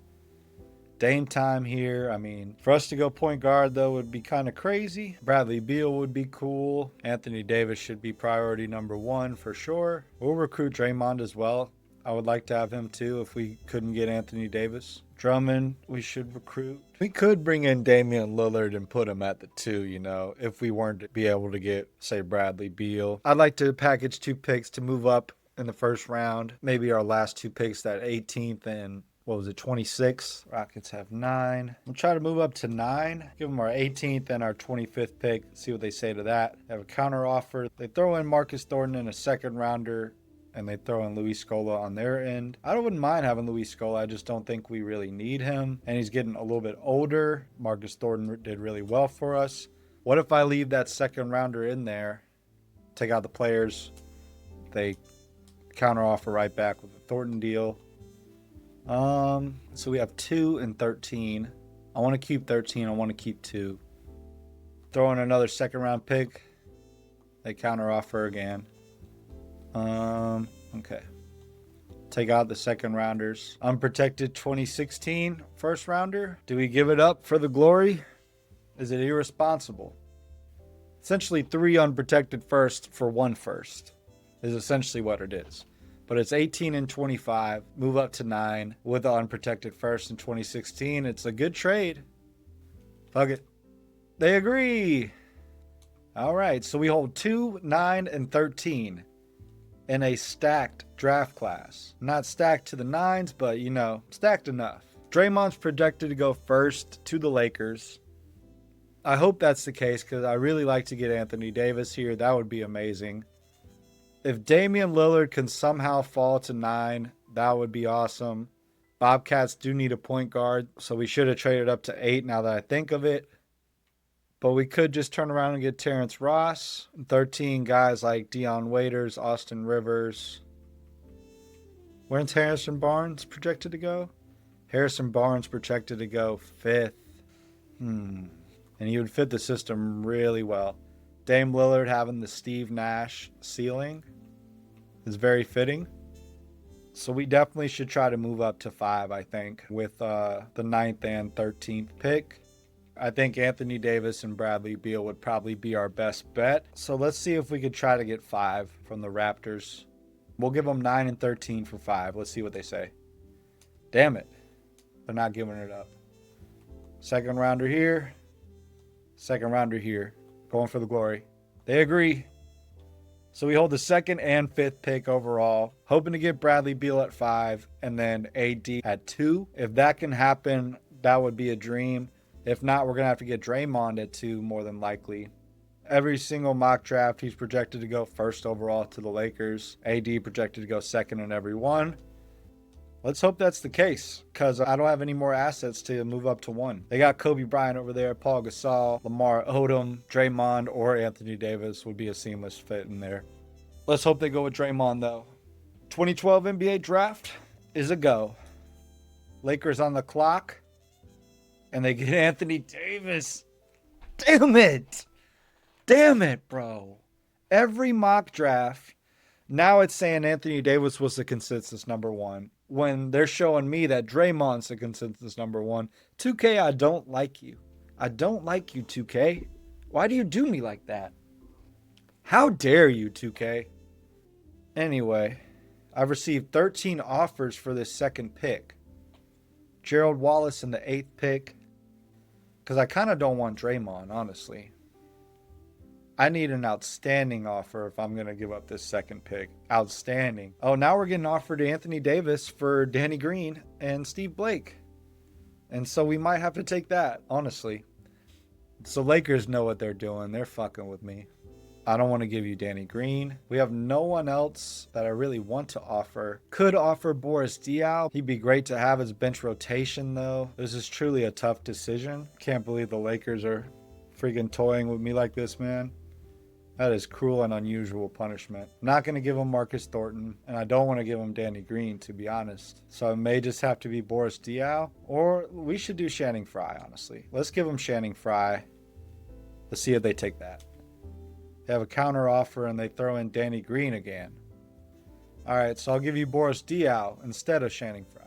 Dame time here. I mean, for us to go point guard, though, would be kind of crazy. Bradley Beal would be cool. Anthony Davis should be priority number 1 for sure. We'll recruit Draymond as well. I would like to have him too if we couldn't get Anthony Davis. Drummond, we should recruit. We could bring in Damian Lillard and put him at the 2, you know, if we weren't to be able to get, say, Bradley Beal. I'd like to package 2 picks to move up in the 1st round. Maybe our last 2 picks, that 18th and 26? Rockets have 9. We'll try to move up to 9. Give them our 18th and our 25th pick. See what they say to that. They have a counter offer. They throw in Marcus Thornton in a 2nd rounder, and they throw in Luis Scola on their end. I wouldn't mind having Luis Scola. I just don't think we really need him. And he's getting a little bit older. Marcus Thornton did really well for us. What if I leave that second rounder in there, take out the players, they counter offer right back with a Thornton deal. So we have 2 and 13. I want to keep 13. I want to keep 2. Throw in another second round pick. They counter offer again. Okay. Take out the second rounders. Unprotected 2016 first rounder. Do we give it up for the glory? Is it irresponsible? Essentially 3 unprotected first for 1 first is essentially what it is. But it's 18 and 25, move up to 9 with the unprotected first in 2016. It's a good trade. Fuck it. They agree. All right, so we hold 2, 9, and 13 in a stacked draft class. Not stacked to the 9s, but, you know, stacked enough. Draymond's projected to go first to the Lakers. I hope that's the case because I really like to get Anthony Davis here. That would be amazing. If Damian Lillard can somehow fall to 9, that would be awesome. Bobcats do need a point guard, so we should have traded up to 8 now that I think of it. But we could just turn around and get Terrence Ross. 13 guys like Dion Waiters, Austin Rivers. Where's Harrison Barnes projected to go? Harrison Barnes projected to go 5th. And he would fit the system really well. Dame Lillard having the Steve Nash ceiling is very fitting. So we definitely should try to move up to 5, I think, with the 9th and 13th pick. I think Anthony Davis and Bradley Beal would probably be our best bet. So let's see if we could try to get 5 from the Raptors. We'll give them 9 and 13 for 5. Let's see what they say. Damn it. They're not giving it up. Second rounder here. Second rounder here. Going for the glory. They agree. So we hold the 2nd and 5th pick overall. Hoping to get Bradley Beal at 5 and then AD at 2. If that can happen, that would be a dream. If not, we're going to have to get Draymond at 2 more than likely. Every single mock draft, he's projected to go 1st overall to the Lakers. AD projected to go 2nd in every one. Let's hope that's the case, because I don't have any more assets to move up to 1. They got Kobe Bryant over there, Paul Gasol, Lamar Odom, Draymond, or Anthony Davis would be a seamless fit in there. Let's hope they go with Draymond, though. 2012 NBA draft is a go. Lakers on the clock, and they get Anthony Davis. Damn it. Damn it, bro. Every mock draft, now it's saying Anthony Davis was the consensus number 1. When they're showing me that Draymond's the consensus number 1. 2K, I don't like you. I don't like you, 2K. Why do you do me like that? How dare you, 2K? Anyway, I've received 13 offers for this 2nd pick. Gerald Wallace in the 8th pick. Because I kind of don't want Draymond, honestly. I need an outstanding offer if I'm going to give up this 2nd pick. Outstanding. Oh, now we're getting offered to Anthony Davis for Danny Green and Steve Blake. And so we might have to take that, honestly. So Lakers know what they're doing. They're fucking with me. I don't want to give you Danny Green. We have no one else that I really want to offer. Could offer Boris Diaw. He'd be great to have as bench rotation, though. This is truly a tough decision. Can't believe the Lakers are freaking toying with me like this, man. That is cruel and unusual punishment. I'm not going to give him Marcus Thornton, and I don't want to give him Danny Green, to be honest. So it may just have to be Boris Diaw, or we should do Channing Frye, honestly. Let's give him Channing Frye. Let's see if they take that. They have a counter offer, and they throw in Danny Green again. All right, so I'll give you Boris Diaw instead of Channing Frye.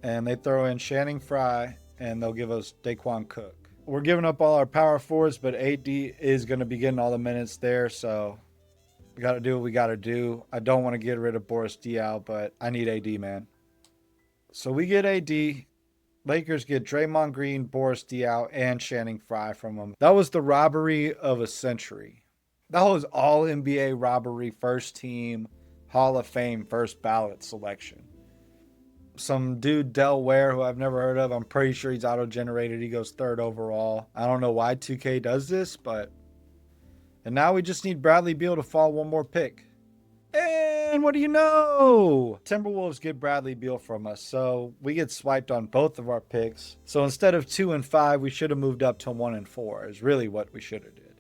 And they throw in Channing Frye, and they'll give us Daquan Cook. We're giving up all our power forwards, but AD is going to be getting all the minutes there, so we got to do what we got to do. I don't want to get rid of Boris Diaw, but I need AD, man. So we get AD. Lakers get Draymond Green, Boris Diaw, and Channing Frye from them. That was the robbery of a century. That was all NBA robbery, first team, Hall of Fame, first ballot selection. Some dude, Del Ware, who I've never heard of. I'm pretty sure he's auto-generated. He goes 3rd overall. I don't know why 2K does this, but... And now we just need Bradley Beal to fall one more pick. And man, what do you know? Timberwolves get Bradley Beal from us, so we get swiped on both of our picks. So instead of 2 and 5, we should have moved up to 1 and 4 is really what we should have did.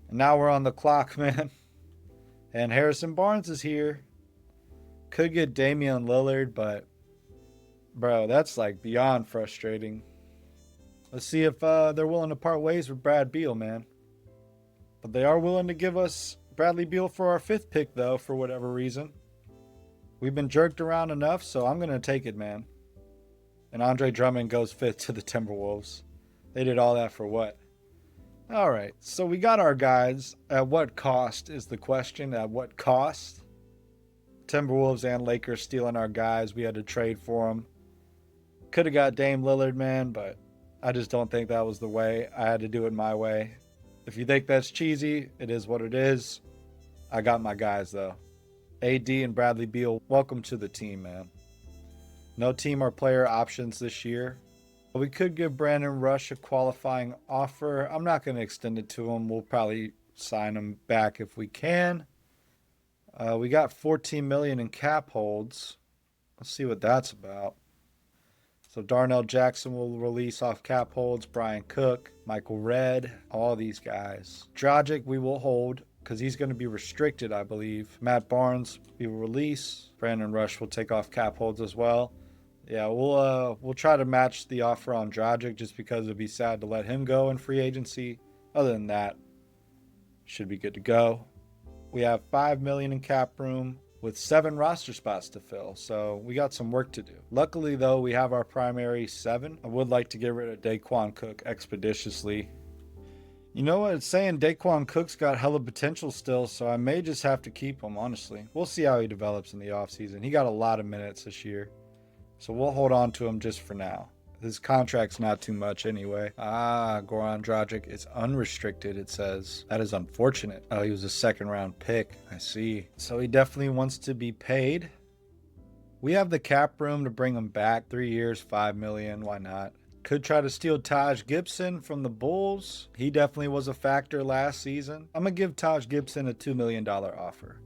And now we're on the clock, man. And Harrison Barnes is here. Could get Damian Lillard, but bro, that's like beyond frustrating. Let's see if they're willing to part ways with Brad Beal, man. But they are willing to give us Bradley Beal for our 5th pick, though, for whatever reason. We've been jerked around enough, so I'm going to take it, man. And Andre Drummond goes 5th to the Timberwolves. They did all that for what? All right, so we got our guys. At what cost is the question? At what cost? Timberwolves and Lakers stealing our guys. We had to trade for them. Could have got Dame Lillard, man, but I just don't think that was the way. I had to do it my way. If you think that's cheesy, it is what it is. I got my guys, though. AD and Bradley Beal, welcome to the team, man. No team or player options this year. We could give Brandon Rush a qualifying offer. I'm not going to extend it to him. We'll probably sign him back if we can. We got $14 million in cap holds. Let's see what that's about. So Darnell Jackson will release off cap holds. Brian Cook, Michael Redd, all these guys. Dragic we will hold because he's going to be restricted, I believe. Matt Barnes we will release. Brandon Rush will take off cap holds as well. Yeah, we'll try to match the offer on Dragic just because it'd be sad to let him go in free agency. Other than that, should be good to go. We have $5 million in cap room with 7 roster spots to fill, so we got some work to do. Luckily, though, we have our primary 7. I would like to get rid of Daquan Cook expeditiously. You know what? It's saying Daquan Cook's got hella potential still, so I may just have to keep him, honestly. We'll see how he develops in the offseason. He got a lot of minutes this year, so we'll hold on to him just for now. His contract's not too much anyway. Goran Dragic is unrestricted, it says. That is unfortunate. Oh, he was a 2nd round pick. I see. So he definitely wants to be paid. We have the cap room to bring him back. 3 years, $5 million. Why not? Could try to steal Taj Gibson from the Bulls. He definitely was a factor last season. I'm going to give Taj Gibson a $2 million offer.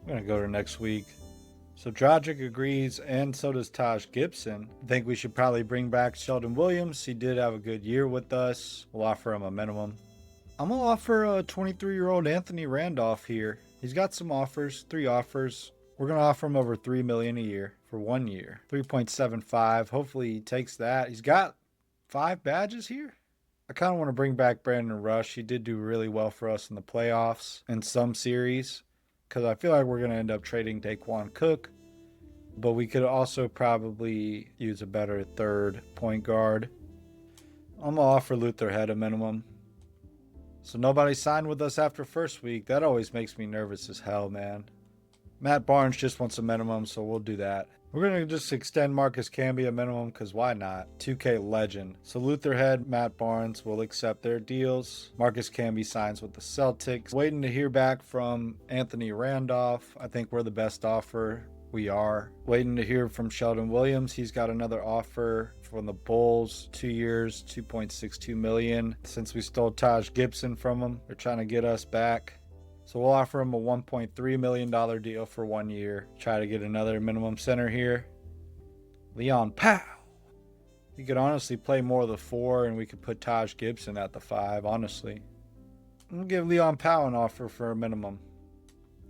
I'm going to go to next week. So Dragic agrees, and so does Taj Gibson. I think we should probably bring back Sheldon Williams. He did have a good year with us. We'll offer him a minimum. I'm going to offer a 23-year-old Anthony Randolph here. He's got some offers, 3 offers. We're going to offer him over $3 million a year for 1 year. 3.75. Hopefully he takes that. He's got 5 badges here. I kind of want to bring back Brandon Rush. He did do really well for us in the playoffs in some series, because I feel like we're going to end up trading Daquan Cook, but we could also probably use a better 3rd point guard. I'm going to offer Luther Head a minimum. So nobody signed with us after first week. That always makes me nervous as hell, man. Matt Barnes just wants a minimum, so we'll do that. We're going to just extend Marcus Camby a minimum because why not? 2K legend. So Luther Head, Matt Barnes will accept their deals. Marcus Camby signs with the Celtics. Waiting to hear back from Anthony Randolph. I think we're the best offer. We are. Waiting to hear from Sheldon Williams. He's got another offer from the Bulls. 2 years, $2.62 million. Since we stole Taj Gibson from him, they're trying to get us back. So we'll offer him a $1.3 million deal for 1 year. Try to get another minimum center here. Leon Powell. He could honestly play more of the 4, and we could put Taj Gibson at the 5, honestly. I'm going to give Leon Powell an offer for a minimum.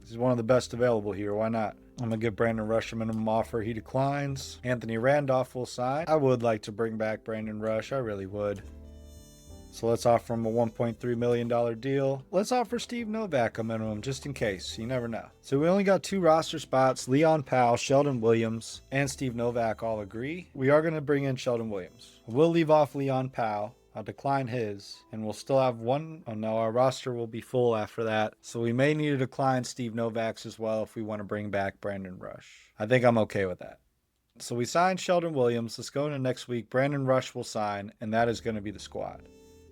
He's one of the best available here. Why not? I'm going to give Brandon Rush a minimum offer. He declines. Anthony Randolph will sign. I would like to bring back Brandon Rush. I really would. So let's offer him a $1.3 million deal. Let's offer Steve Novak a minimum just in case. You never know. So we only got 2 roster spots. Leon Powell, Sheldon Williams, and Steve Novak all agree. We are going to bring in Sheldon Williams. We'll leave off Leon Powell. I'll decline his. And we'll still have one. Oh no, our roster will be full after that. So we may need to decline Steve Novak's as well if we want to bring back Brandon Rush. I think I'm okay with that. So we signed Sheldon Williams. Let's go into next week. Brandon Rush will sign, and that is going to be the squad.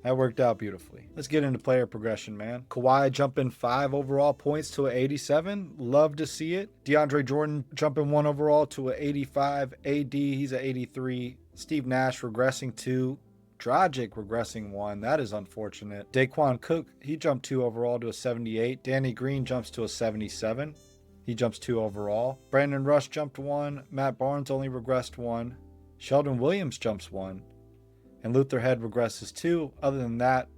That worked out beautifully. Let's get into player progression, man. Kawhi jumping 5 overall points to an 87. Love to see it. DeAndre Jordan jumping 1 overall to an 85. AD, he's an 83. Steve Nash regressing 2. Dragic regressing 1. That is unfortunate. Daquan Cook, he jumped 2 overall to a 78. Danny Green jumps to a 77. He jumps 2 overall. Brandon Rush jumped 1. Matt Barnes only regressed 1. Sheldon Williams jumps 1. And Luther Head regresses 2. Other than that,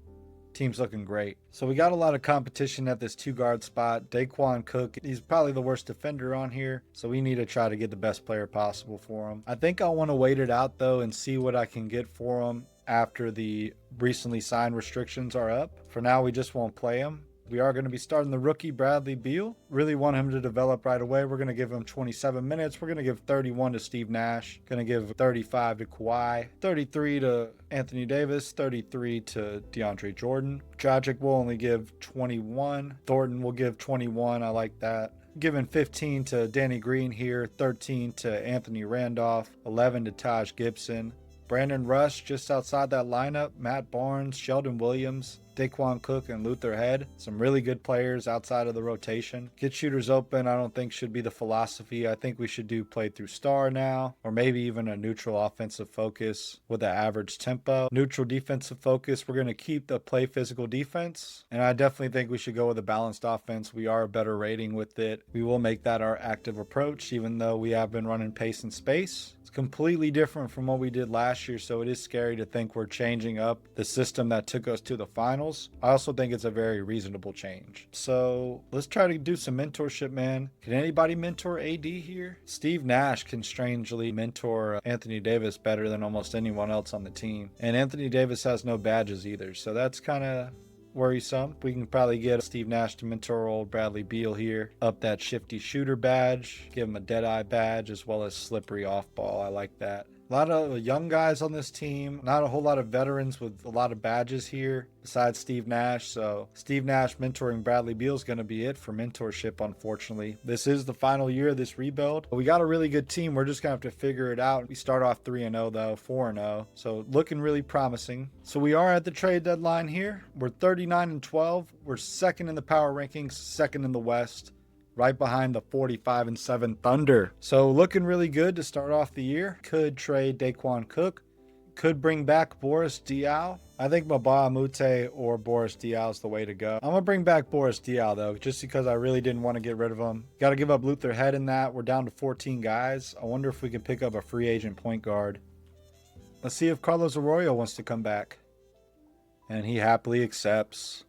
team's looking great. So we got a lot of competition at this 2-guard spot. Daquan Cook, he's probably the worst defender on here, so we need to try to get the best player possible for him. I think I want to wait it out though and see what I can get for him after the recently signed restrictions are up. For now, we just won't play him. We are going to be starting the rookie Bradley Beal. Really want him to develop right away. We're going to give him 27 minutes. We're going to give 31 to Steve Nash. Going to give 35 to Kawhi, 33 to Anthony Davis, 33 to DeAndre Jordan. Dragic will only give 21. Thornton will give 21. I like that. Giving 15 to Danny Green here, 13 to Anthony Randolph, 11 to Taj Gibson. Brandon Rush just outside that lineup. Matt Barnes, Sheldon Williams, Daquan Cook, and Luther Head. Some really good players outside of the rotation. Get shooters open, I don't think should be the philosophy. I think we should do play through star now, or maybe even a neutral offensive focus with an average tempo. Neutral defensive focus, we're going to keep the play physical defense, and I definitely think we should go with a balanced offense. We are a better rating with it. We will make that our active approach, even though we have been running pace and space. It's completely different from what we did last year, so it is scary to think we're changing up the system that took us to the finals. I also think it's a very reasonable change. So let's try to do some mentorship, man. Can anybody mentor AD here? Steve Nash can strangely mentor Anthony Davis better than almost anyone else on the team. And Anthony Davis has no badges either, so that's kind of worrisome. We can probably get Steve Nash to mentor old Bradley Beal here. Up that shifty shooter badge. Give him a dead-eye badge as well as slippery off-ball. I like that. A lot of young guys on this team. Not a whole lot of veterans with a lot of badges here besides Steve Nash. So Steve Nash mentoring Bradley Beal is going to be it for mentorship, unfortunately. This is the final year of this rebuild. We got a really good team. We're just going to have to figure it out. We start off 3-0 though, 4-0. So looking really promising. So we are at the trade deadline here. We're 39-12. We're second in the power rankings, second in the West. Right behind the 45-7 Thunder. So looking really good to start off the year. Could trade Daquan Cook. Could bring back Boris Diaw. I think Mbah Mute or Boris Diaw is the way to go. I'm going to bring back Boris Diaw though, just because I really didn't want to get rid of him. Got to give up Luther Head in that. We're down to 14 guys. I wonder if we can pick up a free agent point guard. Let's see if Carlos Arroyo wants to come back. And he happily accepts.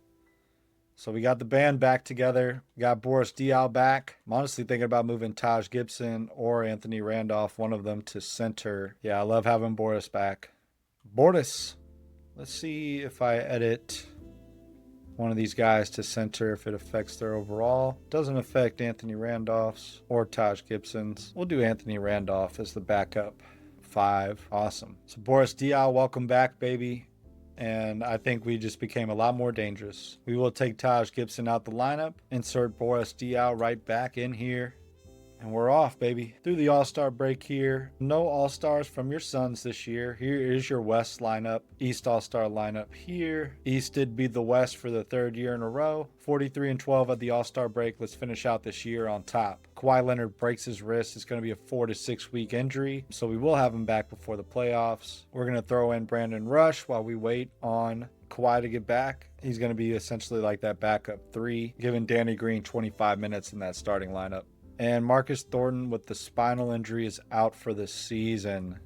So we got the band back together. We got Boris Diaw back. I'm honestly thinking about moving Taj Gibson or Anthony Randolph, one of them, to center. Yeah, I love having Boris back. Boris. Let's see if I edit one of these guys to center, if it affects their overall. Doesn't affect Anthony Randolph's or Taj Gibson's. We'll do Anthony Randolph as the backup. 5. Awesome. So Boris Diaw, welcome back, baby. And I think we just became a lot more dangerous. We will take Taj Gibson out the lineup, insert Boris Diaw right back in here, and we're off, baby. Through the All-Star break here. No All-Stars from your Suns this year. Here is your West lineup. East All-Star lineup here. East did beat the West for the 3rd year in a row. 43-12 at the All-Star break. Let's finish out this year on top. Kawhi Leonard breaks his wrist. It's going to be a 4 to 6 week injury, so we will have him back before the playoffs. We're going to throw in Brandon Rush while we wait on Kawhi to get back. He's going to be essentially like that backup 3, giving Danny Green 25 minutes in that starting lineup. And Marcus Thornton with the spinal injury is out for the season.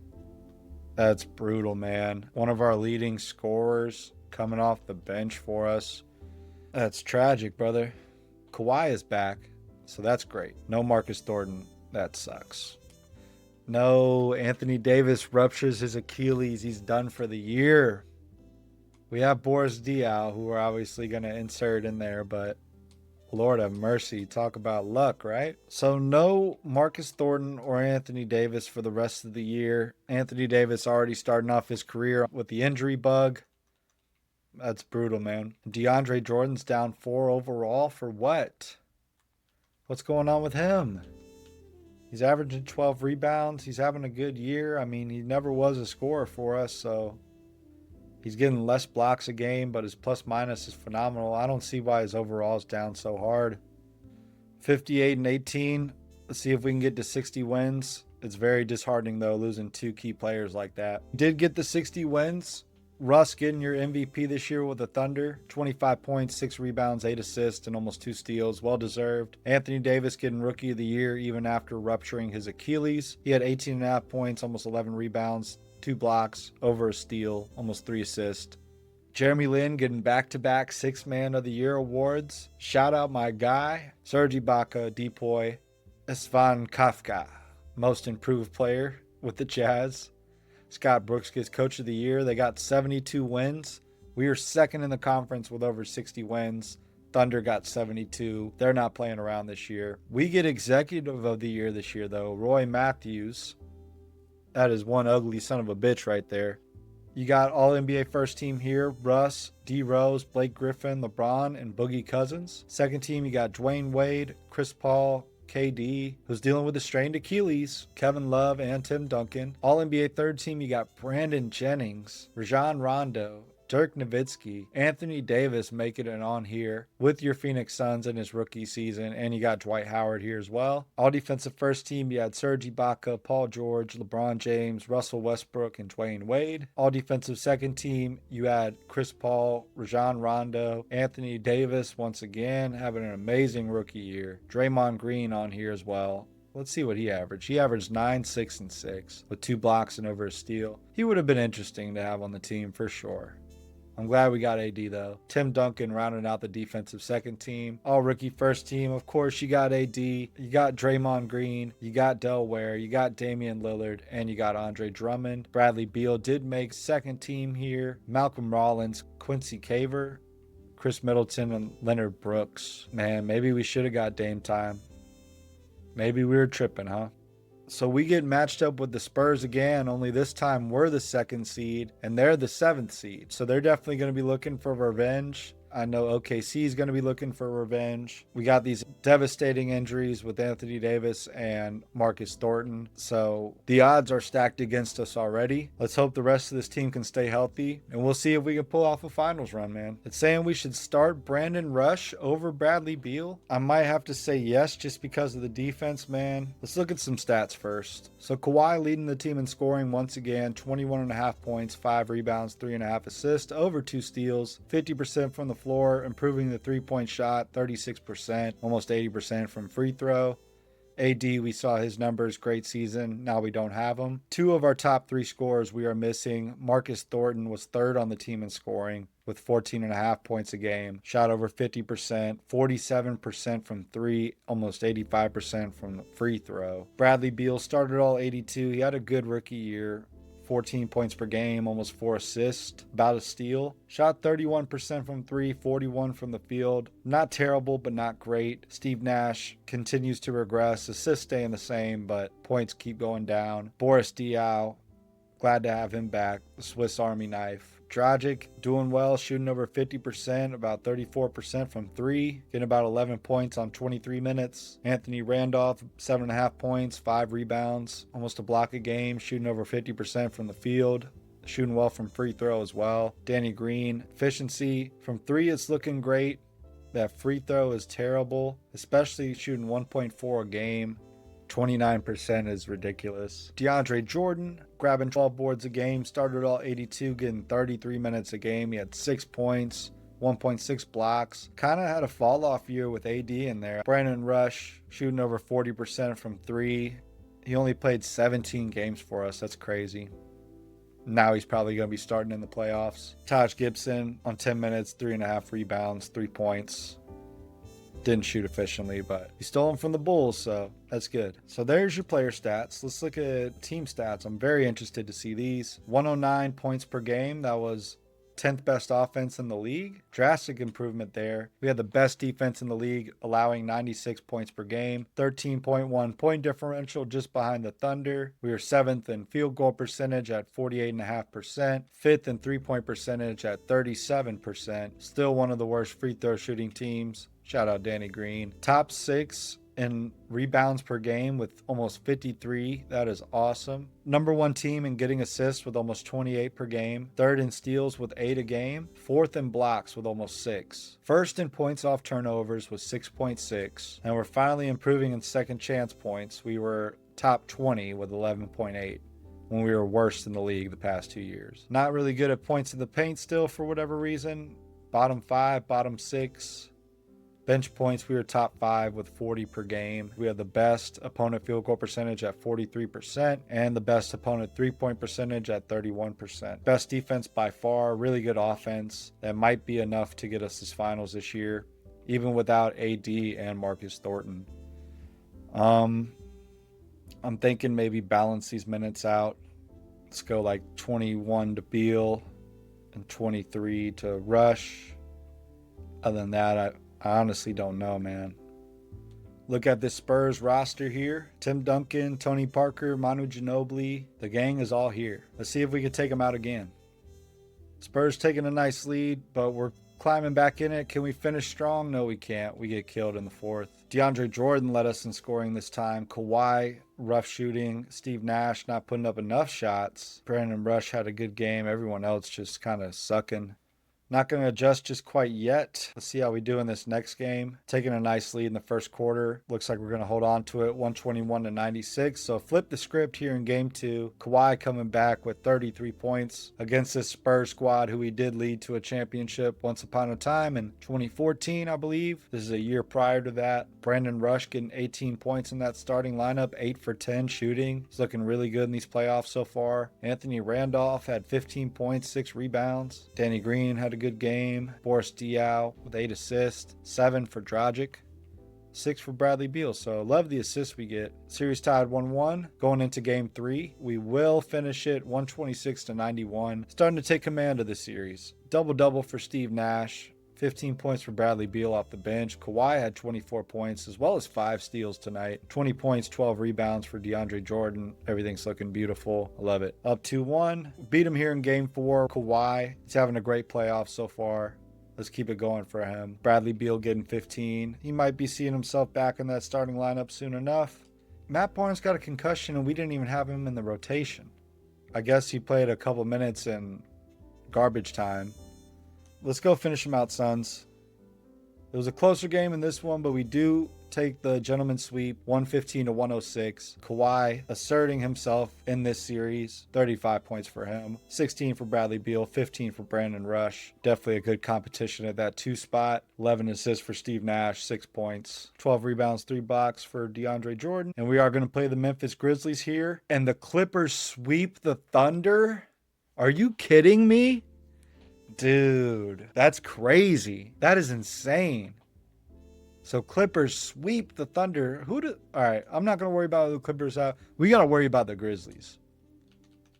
That's brutal, man. One of our leading scorers coming off the bench for us. That's tragic, brother. Kawhi is back, so that's great. No Marcus Thornton. That sucks. No, Anthony Davis ruptures his Achilles. He's done for the year. We have Boris Diaw, who we're obviously going to insert in there, but Lord have mercy. Talk about luck, right? So no Marcus Thornton or Anthony Davis for the rest of the year. Anthony Davis already starting off his career with the injury bug. That's brutal, man. DeAndre Jordan's down 4 overall for what? What's going on with him? He's averaging 12 rebounds. He's having a good year. I mean, he never was a scorer for us, so he's getting less blocks a game, but his plus minus is phenomenal. I don't see why his overall is down so hard. 58-18. Let's see if we can get to 60 wins. It's very disheartening, though, losing 2 key players like that. Did get the 60 wins. Russ getting your MVP this year with the Thunder. 25 points, 6 rebounds, 8 assists, and almost 2 steals. Well deserved. Anthony Davis getting Rookie of the Year even after rupturing his Achilles. He had 18.5 points, almost 11 rebounds, 2 blocks, over a steal, almost 3 assists. Jeremy Lin getting back-to-back 6th Man of the Year awards. Shout out my guy, Serge Ibaka, Depoy, Svan Kafka, Most Improved Player with the Jazz. Scott Brooks gets Coach of the Year. They got 72 wins. We are second in the conference with over 60 wins. Thunder got 72. They're not playing around this year. We get Executive of the Year this year, though. Roy Matthews. That is one ugly son of a bitch right there. You got All-NBA first team here. Russ, D. Rose, Blake Griffin, LeBron, and Boogie Cousins. Second team, you got Dwayne Wade, Chris Paul, KD, who's dealing with a strained Achilles, Kevin Love, and Tim Duncan. All-NBA third team, you got Brandon Jennings, Rajon Rondo, Dirk Nowitzki, Anthony Davis making it on here with your Phoenix Suns in his rookie season, and you got Dwight Howard here as well. All defensive first team, you had Serge Ibaka, Paul George, LeBron James, Russell Westbrook, and Dwayne Wade. All defensive second team, you had Chris Paul, Rajon Rondo, Anthony Davis once again having an amazing rookie year. Draymond Green on here as well. Let's see what he averaged. He averaged 9, 6, and 6 with 2 blocks and over a steal. He would have been interesting to have on the team for sure. I'm glad we got AD though. Tim Duncan rounding out the defensive second team. All rookie first team. Of course, you got AD. You got Draymond Green. You got Delaware. You got Damian Lillard. And you got Andre Drummond. Bradley Beal did make second team here. Malcolm Rollins, Quincy Caver, Chris Middleton, and Leonard Brooks. Man, maybe we should have got Dame time. Maybe we were tripping, huh? So we get matched up with the Spurs again, only this time we're the 2nd seed and they're the 7th seed. So they're definitely going to be looking for revenge. I know OKC is going to be looking for revenge. We got these devastating injuries with Anthony Davis and Marcus Thornton. So the odds are stacked against us already. Let's hope the rest of this team can stay healthy. And we'll see if we can pull off a finals run, man. It's saying we should start Brandon Rush over Bradley Beal. I might have to say yes just because of the defense, man. Let's look at some stats first. So Kawhi leading the team in scoring once again. 21.5 points, 5 rebounds, 3.5 assists, over 2 steals, 50% from the floor, improving the 3-point shot, 36%, almost 80% from free throw. AD, we saw his numbers, great season. Now we don't have him. 2 of our top 3 scorers we are missing. Marcus Thornton was 3rd on the team in scoring with 14.5 points a game. Shot over 50%, 47% from 3, almost 85% from the free throw. Bradley Beal started all 82. He had a good rookie year. 14 points per game, almost 4 assists, about a steal. Shot 31% from 3, 41 from the field. Not terrible, but not great. Steve Nash continues to regress. Assists staying the same, but points keep going down. Boris Diaw, glad to have him back. The Swiss Army knife. Dragic doing well, shooting over 50%, about 34% from 3, getting about 11 points on 23 minutes. Anthony Randolph, 7.5 points, 5 rebounds, almost a block a game, shooting over 50% from the field. Shooting well from free throw as well. Danny Green, efficiency from 3 is looking great. That free throw is terrible, especially shooting 1.4 a game. 29% is ridiculous. DeAndre Jordan grabbing 12 boards a game, started all 82, getting 33 minutes a game. He had 6 points, 1.6 blocks. Kind of had a fall off year with AD in there. Brandon Rush shooting over 40% from 3. He only played 17 games for us. That's crazy. Now he's probably going to be starting in the playoffs. Taj Gibson on 10 minutes, 3.5 rebounds, 3 points. Didn't shoot efficiently, but he stole them from the Bulls, so that's good. So there's your player stats. Let's look at team stats. I'm very interested to see these. 109 points per game. That was 10th best offense in the league. Drastic improvement there. We had the best defense in the league, allowing 96 points per game. 13.1 point differential just behind the Thunder. We were 7th in field goal percentage at 48.5%. 5th in 3-point percentage at 37%. Still one of the worst free throw shooting teams. Shout out Danny Green. Top 6 in rebounds per game with almost 53. That is awesome. Number 1 team in getting assists with almost 28 per game. 3rd in steals with 8 a game. 4th in blocks with almost 6. 1st in points off turnovers with 6.6. And we're finally improving in second chance points. We were top 20 with 11.8. when we were worst in the league the past 2 years. Not really good at points in the paint still for whatever reason. Bottom 5, bottom 6. Bench points, we were top 5 with 40 per game. We have the best opponent field goal percentage at 43% and the best opponent three-point percentage at 31%. Best defense by far, really good offense. That might be enough to get us to finals this year, even without AD and Marcus Thornton. I'm thinking maybe balance these minutes out. Let's go like 21 to Beal and 23 to Rush. Other than that, I honestly don't know, man. Look at this Spurs roster here. Tim Duncan, Tony Parker, Manu Ginobili. The gang is all here. Let's see if we can take them out again. Spurs taking a nice lead, but we're climbing back in it. Can we finish strong? No, we can't. We get killed in the fourth. DeAndre Jordan led us in scoring this time. Kawhi, rough shooting. Steve Nash not putting up enough shots. Brandon Rush had a good game. Everyone else just kind of sucking. Not going to adjust just quite yet. Let's see how we do in this next game. Taking a nice lead in the first quarter. Looks like we're going to hold on to it, 121 to 96. So flip the script here in game 2. Kawhi coming back with 33 points against this Spurs squad who we did lead to a championship once upon a time in 2014, I believe. This is a year prior to that. Brandon Rush getting 18 points in that starting lineup, 8 for 10 shooting. He's looking really good in these playoffs so far. Anthony Randolph had 15 points, 6 rebounds. Danny Green had a good game. Boris Diaw with 8 assists, 7 for Dragic, 6 for Bradley Beal. So love the assists we get. Series tied 1-1. Going into game 3, we will finish it 126 to 91. Starting to take command of the series. Double-double for Steve Nash. 15 points for Bradley Beal off the bench. Kawhi had 24 points as well as 5 steals tonight. 20 points, 12 rebounds for DeAndre Jordan. Everything's looking beautiful. I love it. Up 2-1. Beat him here in game 4. Kawhi, he's having a great playoff so far. Let's keep it going for him. Bradley Beal getting 15. He might be seeing himself back in that starting lineup soon enough. Matt Barnes got a concussion and we didn't even have him in the rotation. I guess he played a couple minutes in garbage time. Let's go finish him out, Suns. It was a closer game in this one, but we do take the gentleman's sweep, 115 to 106. Kawhi asserting himself in this series, 35 points for him, 16 for Bradley Beal, 15 for Brandon Rush. Definitely a good competition at that 2 spot. 11 assists for Steve Nash, 6 points, 12 rebounds, 3 blocks for DeAndre Jordan. And we are going to play the Memphis Grizzlies here. And the Clippers sweep the Thunder? Are you kidding me? Dude, that's crazy. That is insane. So Clippers sweep the Thunder. All right, I'm not going to worry about the Clippers out. We got to worry about the Grizzlies.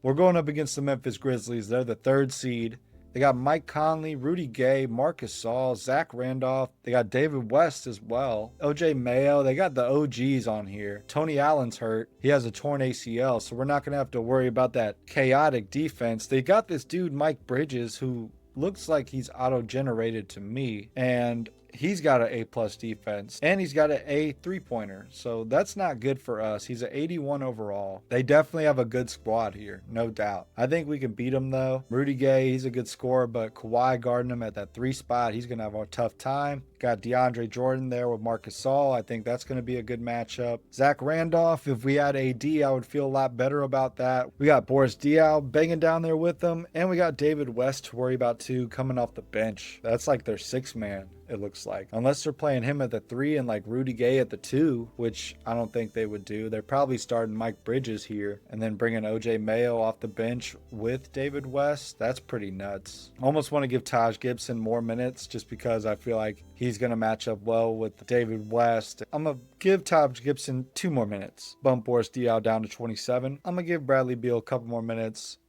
We're going up against the Memphis Grizzlies. They're the 3rd seed. They got Mike Conley, Rudy Gay, Marcus Saul, Zach Randolph. They got David West as well. OJ Mayo. They got the OGs on here. Tony Allen's hurt. He has a torn ACL, so we're not going to have to worry about that chaotic defense. They got this dude, Mike Bridges, who looks like he's auto-generated to me, and he's got an A+ defense, and he's got an A 3-pointer, so that's not good for us. He's an 81 overall. They definitely have a good squad here, no doubt. I think we can beat him, though. Rudy Gay, he's a good scorer, but Kawhi guarding him at that 3 spot, he's going to have a tough time. Got DeAndre Jordan there with Marcus Saul. I think that's going to be a good matchup. Zach Randolph, if we had AD, I would feel a lot better about that. We got Boris Diaw banging down there with them, and we got David West to worry about, too, coming off the bench. That's like their 6th man. It looks like, unless they're playing him at the 3 and like Rudy Gay at the 2, which I don't think they would do. They're probably starting Mike Bridges here and then bringing OJ Mayo off the bench with David West. That's pretty nuts. Almost want to give Taj Gibson more minutes just because I feel like he's going to match up well with David West. I'm going to give Taj Gibson 2 more minutes. Bump Boris Diaw down to 27. I'm going to give Bradley Beal a couple more minutes.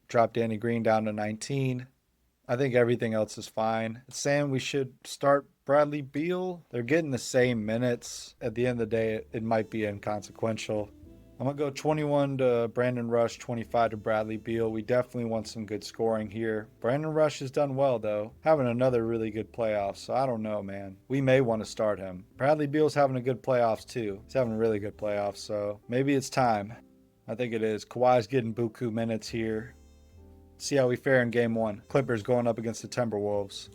Drop Danny Green down to 19. I think everything else is fine. It's saying we should start Bradley Beal. They're getting the same minutes. At the end of the day, it might be inconsequential. I'm going to go 21 to Brandon Rush, 25 to Bradley Beal. We definitely want some good scoring here. Brandon Rush has done well, though. Having another really good playoff, so I don't know, man. We may want to start him. Bradley Beal's having a good playoffs, too. He's having really good playoffs, so maybe it's time. I think it is. Kawhi's getting buku minutes here. See how we fare in game 1. Clippers going up against the Timberwolves.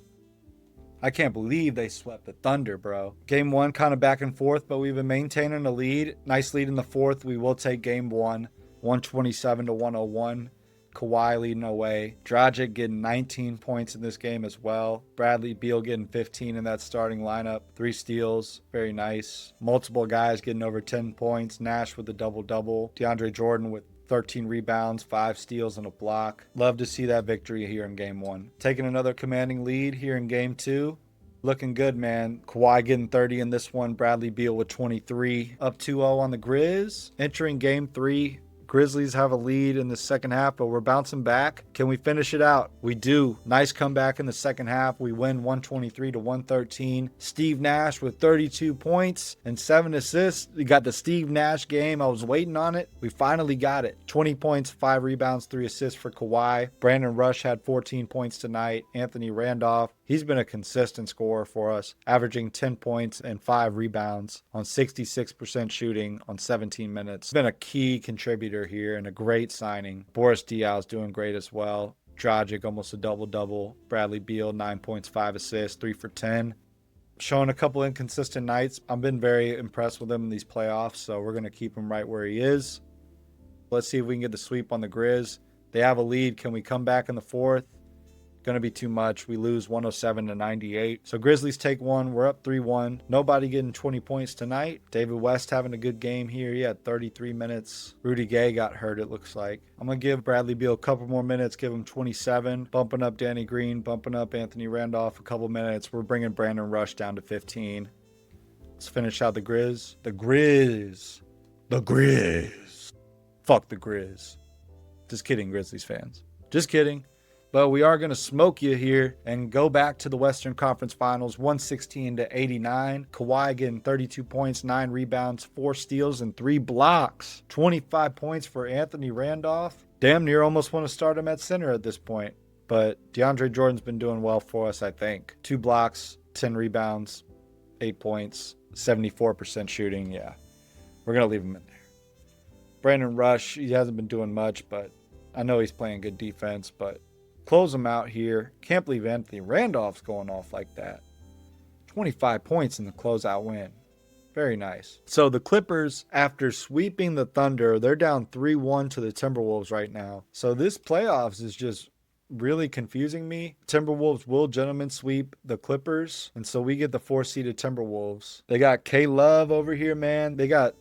I can't believe they swept the Thunder, bro. Game 1 kind of back and forth, but we've been maintaining a lead. Nice lead in the 4th. We will take game 1. 127 to 101. Kawhi leading away. Dragic getting 19 points in this game as well. Bradley Beal getting 15 in that starting lineup. 3 steals. Very nice. Multiple guys getting over 10 points. Nash with a double-double. DeAndre Jordan with 13 rebounds, 5 steals, and a block. Love to see that victory here in Game 1. Taking another commanding lead here in Game 2. Looking good, man. Kawhi getting 30 in this one. Bradley Beal with 23. Up 2-0 on the Grizz. Entering Game 3. Grizzlies have a lead in the second half, but we're bouncing back. Can we finish it out? We do. Nice comeback in the second half. We win 123 to 113. Steve Nash with 32 points and 7 assists. We got the Steve Nash game. I was waiting on it. We finally got it. 20 points, 5 rebounds, 3 assists for Kawhi. Brandon Rush had 14 points tonight. Anthony Randolph, he's been a consistent scorer for us, averaging 10 points and 5 rebounds on 66% shooting on 17 minutes. Been a key contributor here and a great signing. Boris Diaw's doing great as well. Dragic almost a double-double. Bradley Beal 9 points, 5 assists, 3 for 10. Showing a couple inconsistent nights. I've been very impressed with him in these playoffs, so we're going to keep him right where he is. Let's see if we can get the sweep on the Grizz. They have a lead. Can we come back in the fourth? Going to be too much. We lose 107 to 98. So Grizzlies take one. We're up 3-1. Nobody getting 20 points tonight. David West having a good game here. He had 33 minutes. Rudy Gay got hurt, it looks like. I'm going to give Bradley Beal a couple more minutes, give him 27. Bumping up Danny Green, bumping up Anthony Randolph a couple minutes. We're bringing Brandon Rush down to 15. Let's finish out the Grizz. The Grizz. The Grizz. Fuck the Grizz. Just kidding, Grizzlies fans. Just kidding. But we are going to smoke you here and go back to the Western Conference Finals, 116 to 89. Kawhi getting 32 points, 9 rebounds, 4 steals, and 3 blocks. 25 points for Anthony Randolph. Damn near almost want to start him at center at this point. But DeAndre Jordan's been doing well for us, I think. 2 blocks, 10 rebounds, 8 points, 74% shooting. Yeah, we're going to leave him in there. Brandon Rush, he hasn't been doing much, but I know he's playing good defense, but close him out here. Can't believe Anthony Randolph's going off like that. 25 points in the closeout win. Very nice. So the Clippers, after sweeping the Thunder, they're down 3-1 to the Timberwolves right now. So this playoffs is just really confusing me. Timberwolves will gentlemen sweep the Clippers, and so we get the 4-seeded Timberwolves. They got K-Love over here, man. They got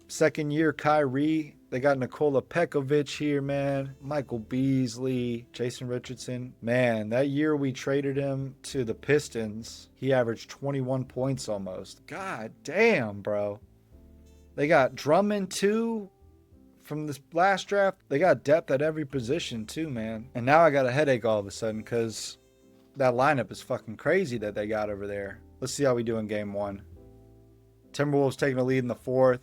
second-year Kyrie. They got Nikola Pekovic here, man. Michael Beasley, Jason Richardson. Man, that year we traded him to the Pistons, he averaged 21 points almost. God damn, bro. They got Drummond, too, from this last draft. They got depth at every position, too, man. And now I got a headache all of a sudden because that lineup is fucking crazy that they got over there. Let's see how we do in Game 1. Timberwolves taking a lead in the fourth.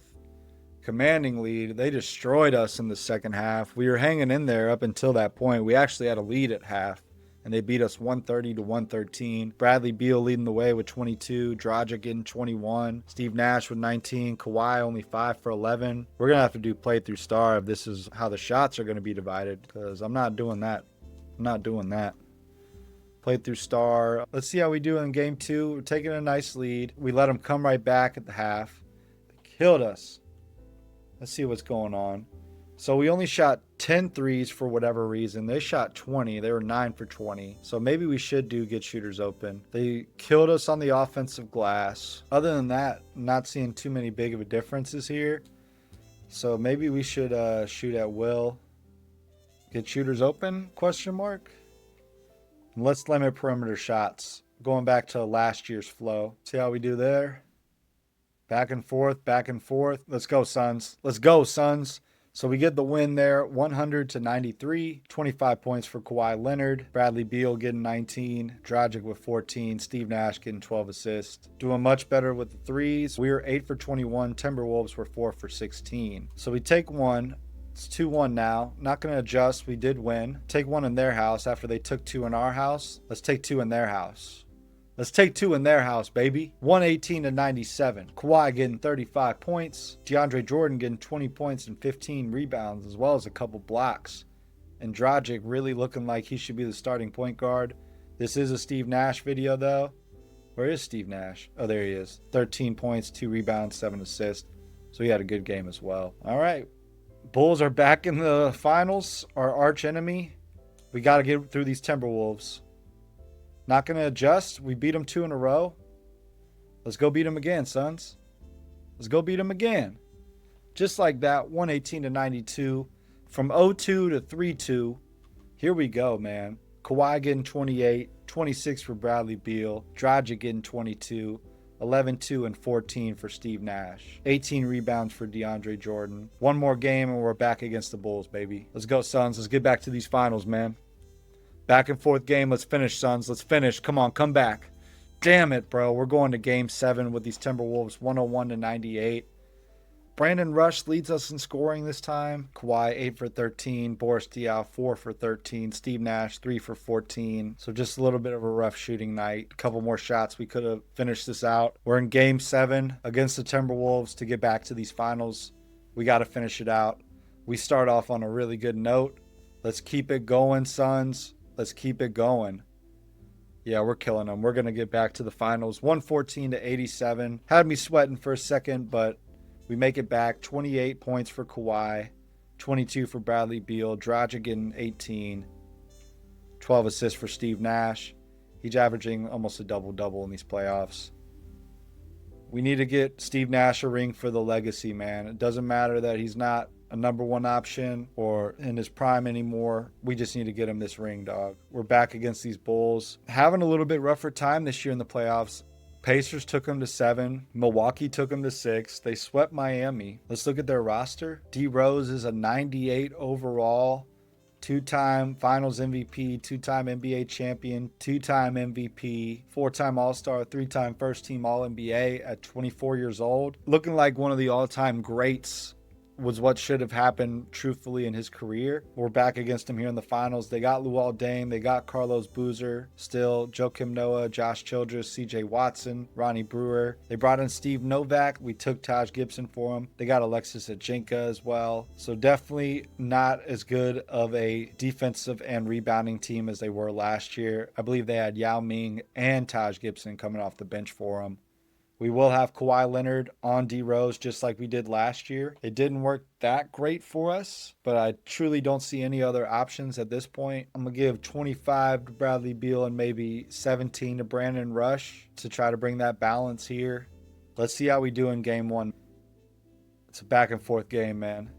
Commanding lead. They destroyed us in the second half. We were hanging in there up until that point. We actually had a lead at half, and they beat us 130 to 113. Bradley Beal leading the way with 22. Dragic getting 21. Steve Nash with 19. Kawhi only 5 for 11. We're going to have to do play through star if this is how the shots are going to be divided, because I'm not doing that. I'm not doing that. Play through star. Let's see how we do in Game 2. We're taking a nice lead. We let them come right back at the half. They killed us. Let's see what's going on. So we only shot 10 threes for whatever reason. They shot 20. They were 9 for 20. So maybe we should get shooters open. They killed us on the offensive glass. Other than that, I'm not seeing too many big of a differences here. So maybe we should shoot at will. Get shooters open? Question mark. And let's limit perimeter shots. Going back to last year's flow. See how we do there. Back and forth, back and forth. Let's go, Suns. Let's go, Suns. So we get the win there, 100 to 93. 25 points for Kawhi Leonard. Bradley Beal getting 19. Dragic with 14. Steve Nash getting 12 assists. Doing much better with the threes. We were 8 for 21. Timberwolves were 4 for 16. So we take one. It's 2-1 now. Not going to adjust. We did win. Take one in their house after they took 2 in our house. Let's take 2 in their house. Let's take 2 in their house, baby. 118 to 97. Kawhi getting 35 points. DeAndre Jordan getting 20 points and 15 rebounds, as well as a couple blocks. And Dragic really looking like he should be the starting point guard. This is a Steve Nash video, though. Where is Steve Nash? Oh, there he is. 13 points, 2 rebounds, 7 assists. So he had a good game as well. All right. Bulls are back in the finals, our arch enemy. We got to get through these Timberwolves. Not going to adjust. We beat them 2 in a row. Let's go beat them again, Suns. Let's go beat them again. Just like that, 118-92. From 0-2 to 3-2. Here we go, man. Kawhi getting 28, 26 for Bradley Beal. Dragic getting 22. 11, 2, and 14 for Steve Nash. 18 rebounds for DeAndre Jordan. One more game and we're back against the Bulls, baby. Let's go, Suns. Let's get back to these finals, man. Back and forth game. Let's finish, Suns. Let's finish. Come on, come back. Damn it, bro. We're going to game 7 with these Timberwolves, 101-98. Brandon Rush leads us in scoring this time. Kawhi 8 for 13. Boris Diaw 4 for 13. Steve Nash 3 for 14. So just a little bit of a rough shooting night. A couple more shots. We could have finished this out. We're in game 7 against the Timberwolves to get back to these finals. We got to finish it out. We start off on a really good note. Let's keep it going, Suns. Let's keep it going. Yeah, we're killing them. We're going to get back to the finals. 114-87. Had me sweating for a second, but we make it back. 28 points for Kawhi, 22 for Bradley Beal, Dragic getting 18, 12 assists for Steve Nash. He's averaging almost a double-double in these playoffs. We need to get Steve Nash a ring for the legacy, man. It doesn't matter that he's not a number 1 option or in his prime anymore. We just need to get him this ring, dog. We're back against these Bulls. Having a little bit rougher time this year in the playoffs. Pacers took them to 7. Milwaukee took them to 6. They swept Miami. Let's look at their roster. D Rose is a 98 overall, 2-time Finals MVP, 2-time NBA champion, 2-time MVP, 4-time All-Star, 3-time first-team All-NBA at 24 years old. Looking like one of the all-time greats was what should have happened truthfully in his career. We're back against him here in the finals. They got Luol Deng. They got Carlos Boozer still, Joakim Noah, Josh Childress, CJ Watson, Ronnie Brewer. They brought in Steve Novak. We took Taj Gibson for him. They got Alexis Ajinka as well. So definitely not as good of a defensive and rebounding team as they were last year. I believe they had Yao Ming and Taj Gibson coming off the bench for them. We will have Kawhi Leonard on D Rose just like we did last year. It didn't work that great for us, but I truly don't see any other options at this point. I'm going to give 25 to Bradley Beal and maybe 17 to Brandon Rush to try to bring that balance here. Let's see how we do in game 1. It's a back and forth game, man.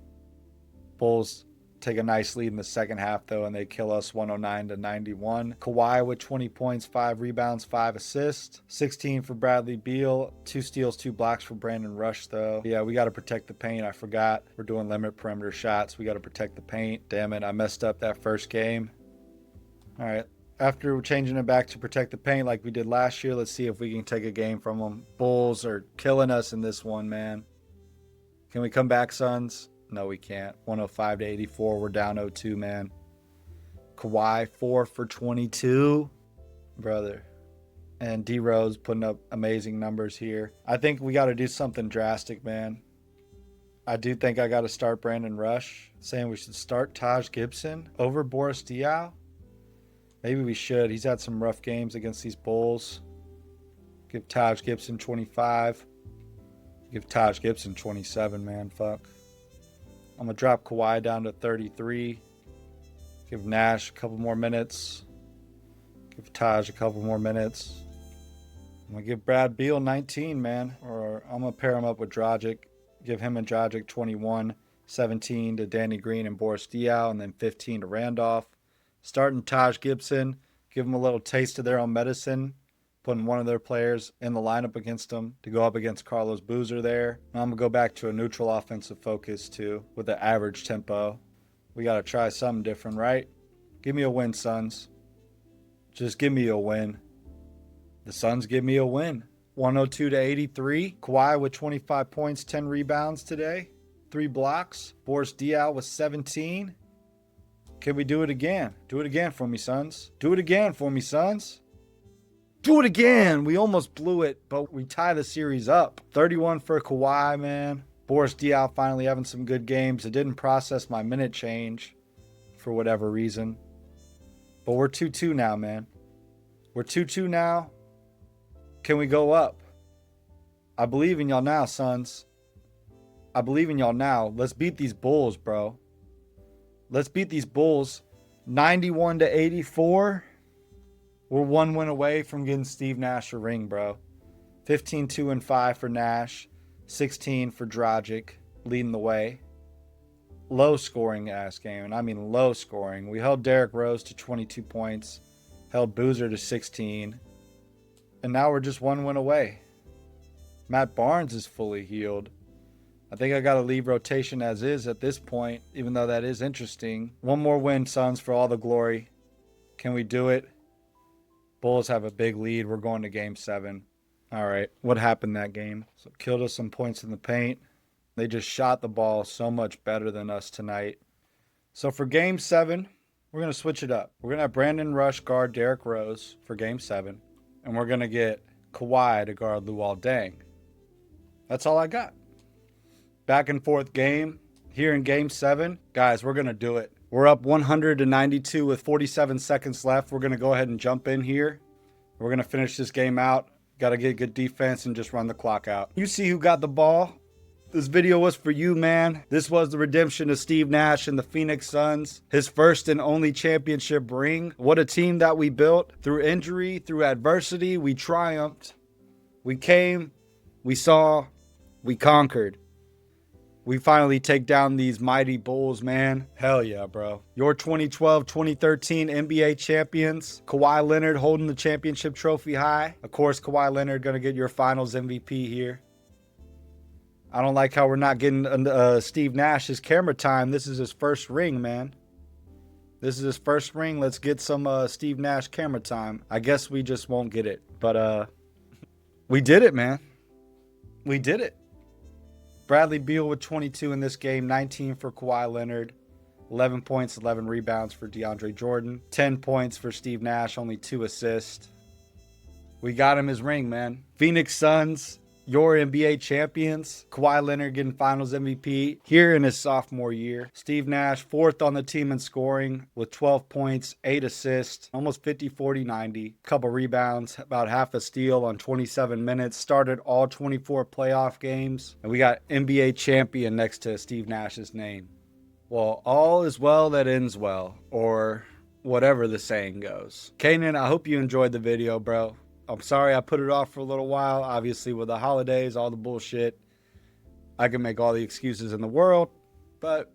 Bulls take a nice lead in the second half, though, and they kill us 109-91. Kawhi with 20 points, 5 rebounds, 5 assists. 16 for Bradley Beal. 2 steals, 2 blocks for Brandon Rush, though. Yeah, we got to protect the paint. I forgot. We're doing limit perimeter shots. We got to protect the paint. Damn it, I messed up that first game. All right. After changing it back to protect the paint like we did last year, let's see if we can take a game from them. Bulls are killing us in this one, man. Can we come back, Suns? No, we can't. 105-84. We're down 0-2, man. Kawhi, 4 for 22. Brother. And D Rose putting up amazing numbers here. I think we got to do something drastic, man. I do think I got to start Brandon Rush. Saying we should start Taj Gibson over Boris Diaw. Maybe we should. He's had some rough games against these Bulls. Give Taj Gibson 25. Give Taj Gibson 27, man. Fuck. I'm going to drop Kawhi down to 33. Give Nash a couple more minutes. Give Taj a couple more minutes. I'm going to give Brad Beal 19, man. Or I'm going to pair him up with Dragic. Give him and Dragic 21. 17 to Danny Green and Boris Diaw. And then 15 to Randolph. Starting Taj Gibson. Give him a little taste of their own medicine. Putting one of their players in the lineup against them to go up against Carlos Boozer there. I'm going to go back to a neutral offensive focus too with the average tempo. We got to try something different, right? Give me a win, Suns. Just give me a win. The Suns give me a win. 102-83. Kawhi with 25 points, 10 rebounds today. 3 blocks. Boris Diaw with 17. Can we do it again? Do it again for me, Suns. Do it again for me, Suns. Do it again. We almost blew it, but we tie the series up. 31 for Kawhi, man. Boris Diaw finally having some good games. It didn't process my minute change for whatever reason. But we're 2-2 now, man. We're 2-2 now. Can we go up? I believe in y'all now, Suns. I believe in y'all now. Let's beat these Bulls, bro. Let's beat these Bulls. 91-84. We're 1 win away from getting Steve Nash a ring, bro. 15-2-5 for Nash. 16 for Dragic, leading the way. Low scoring ass game, and I mean low scoring. We held Derrick Rose to 22 points. Held Boozer to 16. And now we're just 1 win away. Matt Barnes is fully healed. I think I got to leave rotation as is at this point, even though that is interesting. 1 more win, Suns, for all the glory. Can we do it? Bulls have a big lead. We're going to game 7. All right, what happened that game? So killed us some points in the paint. They just shot the ball so much better than us tonight. So for game 7, we're going to switch it up. We're going to have Brandon Rush guard Derrick Rose for game 7. And we're going to get Kawhi to guard Luol Deng. That's all I got. Back and forth game here in game 7. Guys, we're going to do it. We're up 100-92 with 47 seconds left. We're going to go ahead and jump in here. We're going to finish this game out. Got to get good defense and just run the clock out. You see who got the ball. This video was for you, man. This was the redemption of Steve Nash and the Phoenix Suns. His first and only championship ring. What a team that we built. Through injury, through adversity, we triumphed. We came, we saw, we conquered. We finally take down these mighty Bulls, man. Hell yeah, bro. Your 2012-2013 NBA champions. Kawhi Leonard holding the championship trophy high. Of course, Kawhi Leonard going to get your finals MVP here. I don't like how we're not getting Steve Nash his camera time. This is his first ring, man. This is his first ring. Let's get some Steve Nash camera time. I guess we just won't get it. But we did it, man. We did it. Bradley Beal with 22 in this game, 19 for Kawhi Leonard, 11 points, 11 rebounds for DeAndre Jordan, 10 points for Steve Nash, only 2 assists. We got him his ring, man. Phoenix Suns, your NBA champions. Kawhi Leonard getting finals MVP here in his sophomore year. Steve Nash, 4th on the team in scoring with 12 points, 8 assists, almost 50-40-90. Couple rebounds, about half a steal on 27 minutes. Started all 24 playoff games. And we got NBA champion next to Steve Nash's name. Well, all is well that ends well, or whatever the saying goes. Kanan, I hope you enjoyed the video, bro. I'm sorry I put it off for a little while. Obviously, with the holidays, all the bullshit, I can make all the excuses in the world, but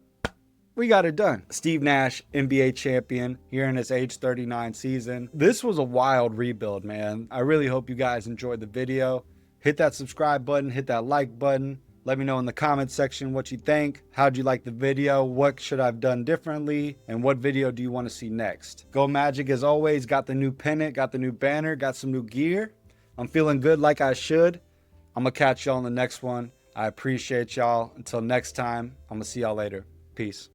we got it done. Steve Nash, NBA champion, here in his age 39 season. This was a wild rebuild, man. I really hope you guys enjoyed the video. Hit that subscribe button, hit that like button. Let me know in the comment section what you think. How'd you like the video? What should I have done differently? And what video do you want to see next? Go Magic as always. Got the new pennant, got the new banner, got some new gear. I'm feeling good like I should. I'm going to catch y'all in the next one. I appreciate y'all. Until next time, I'm going to see y'all later. Peace.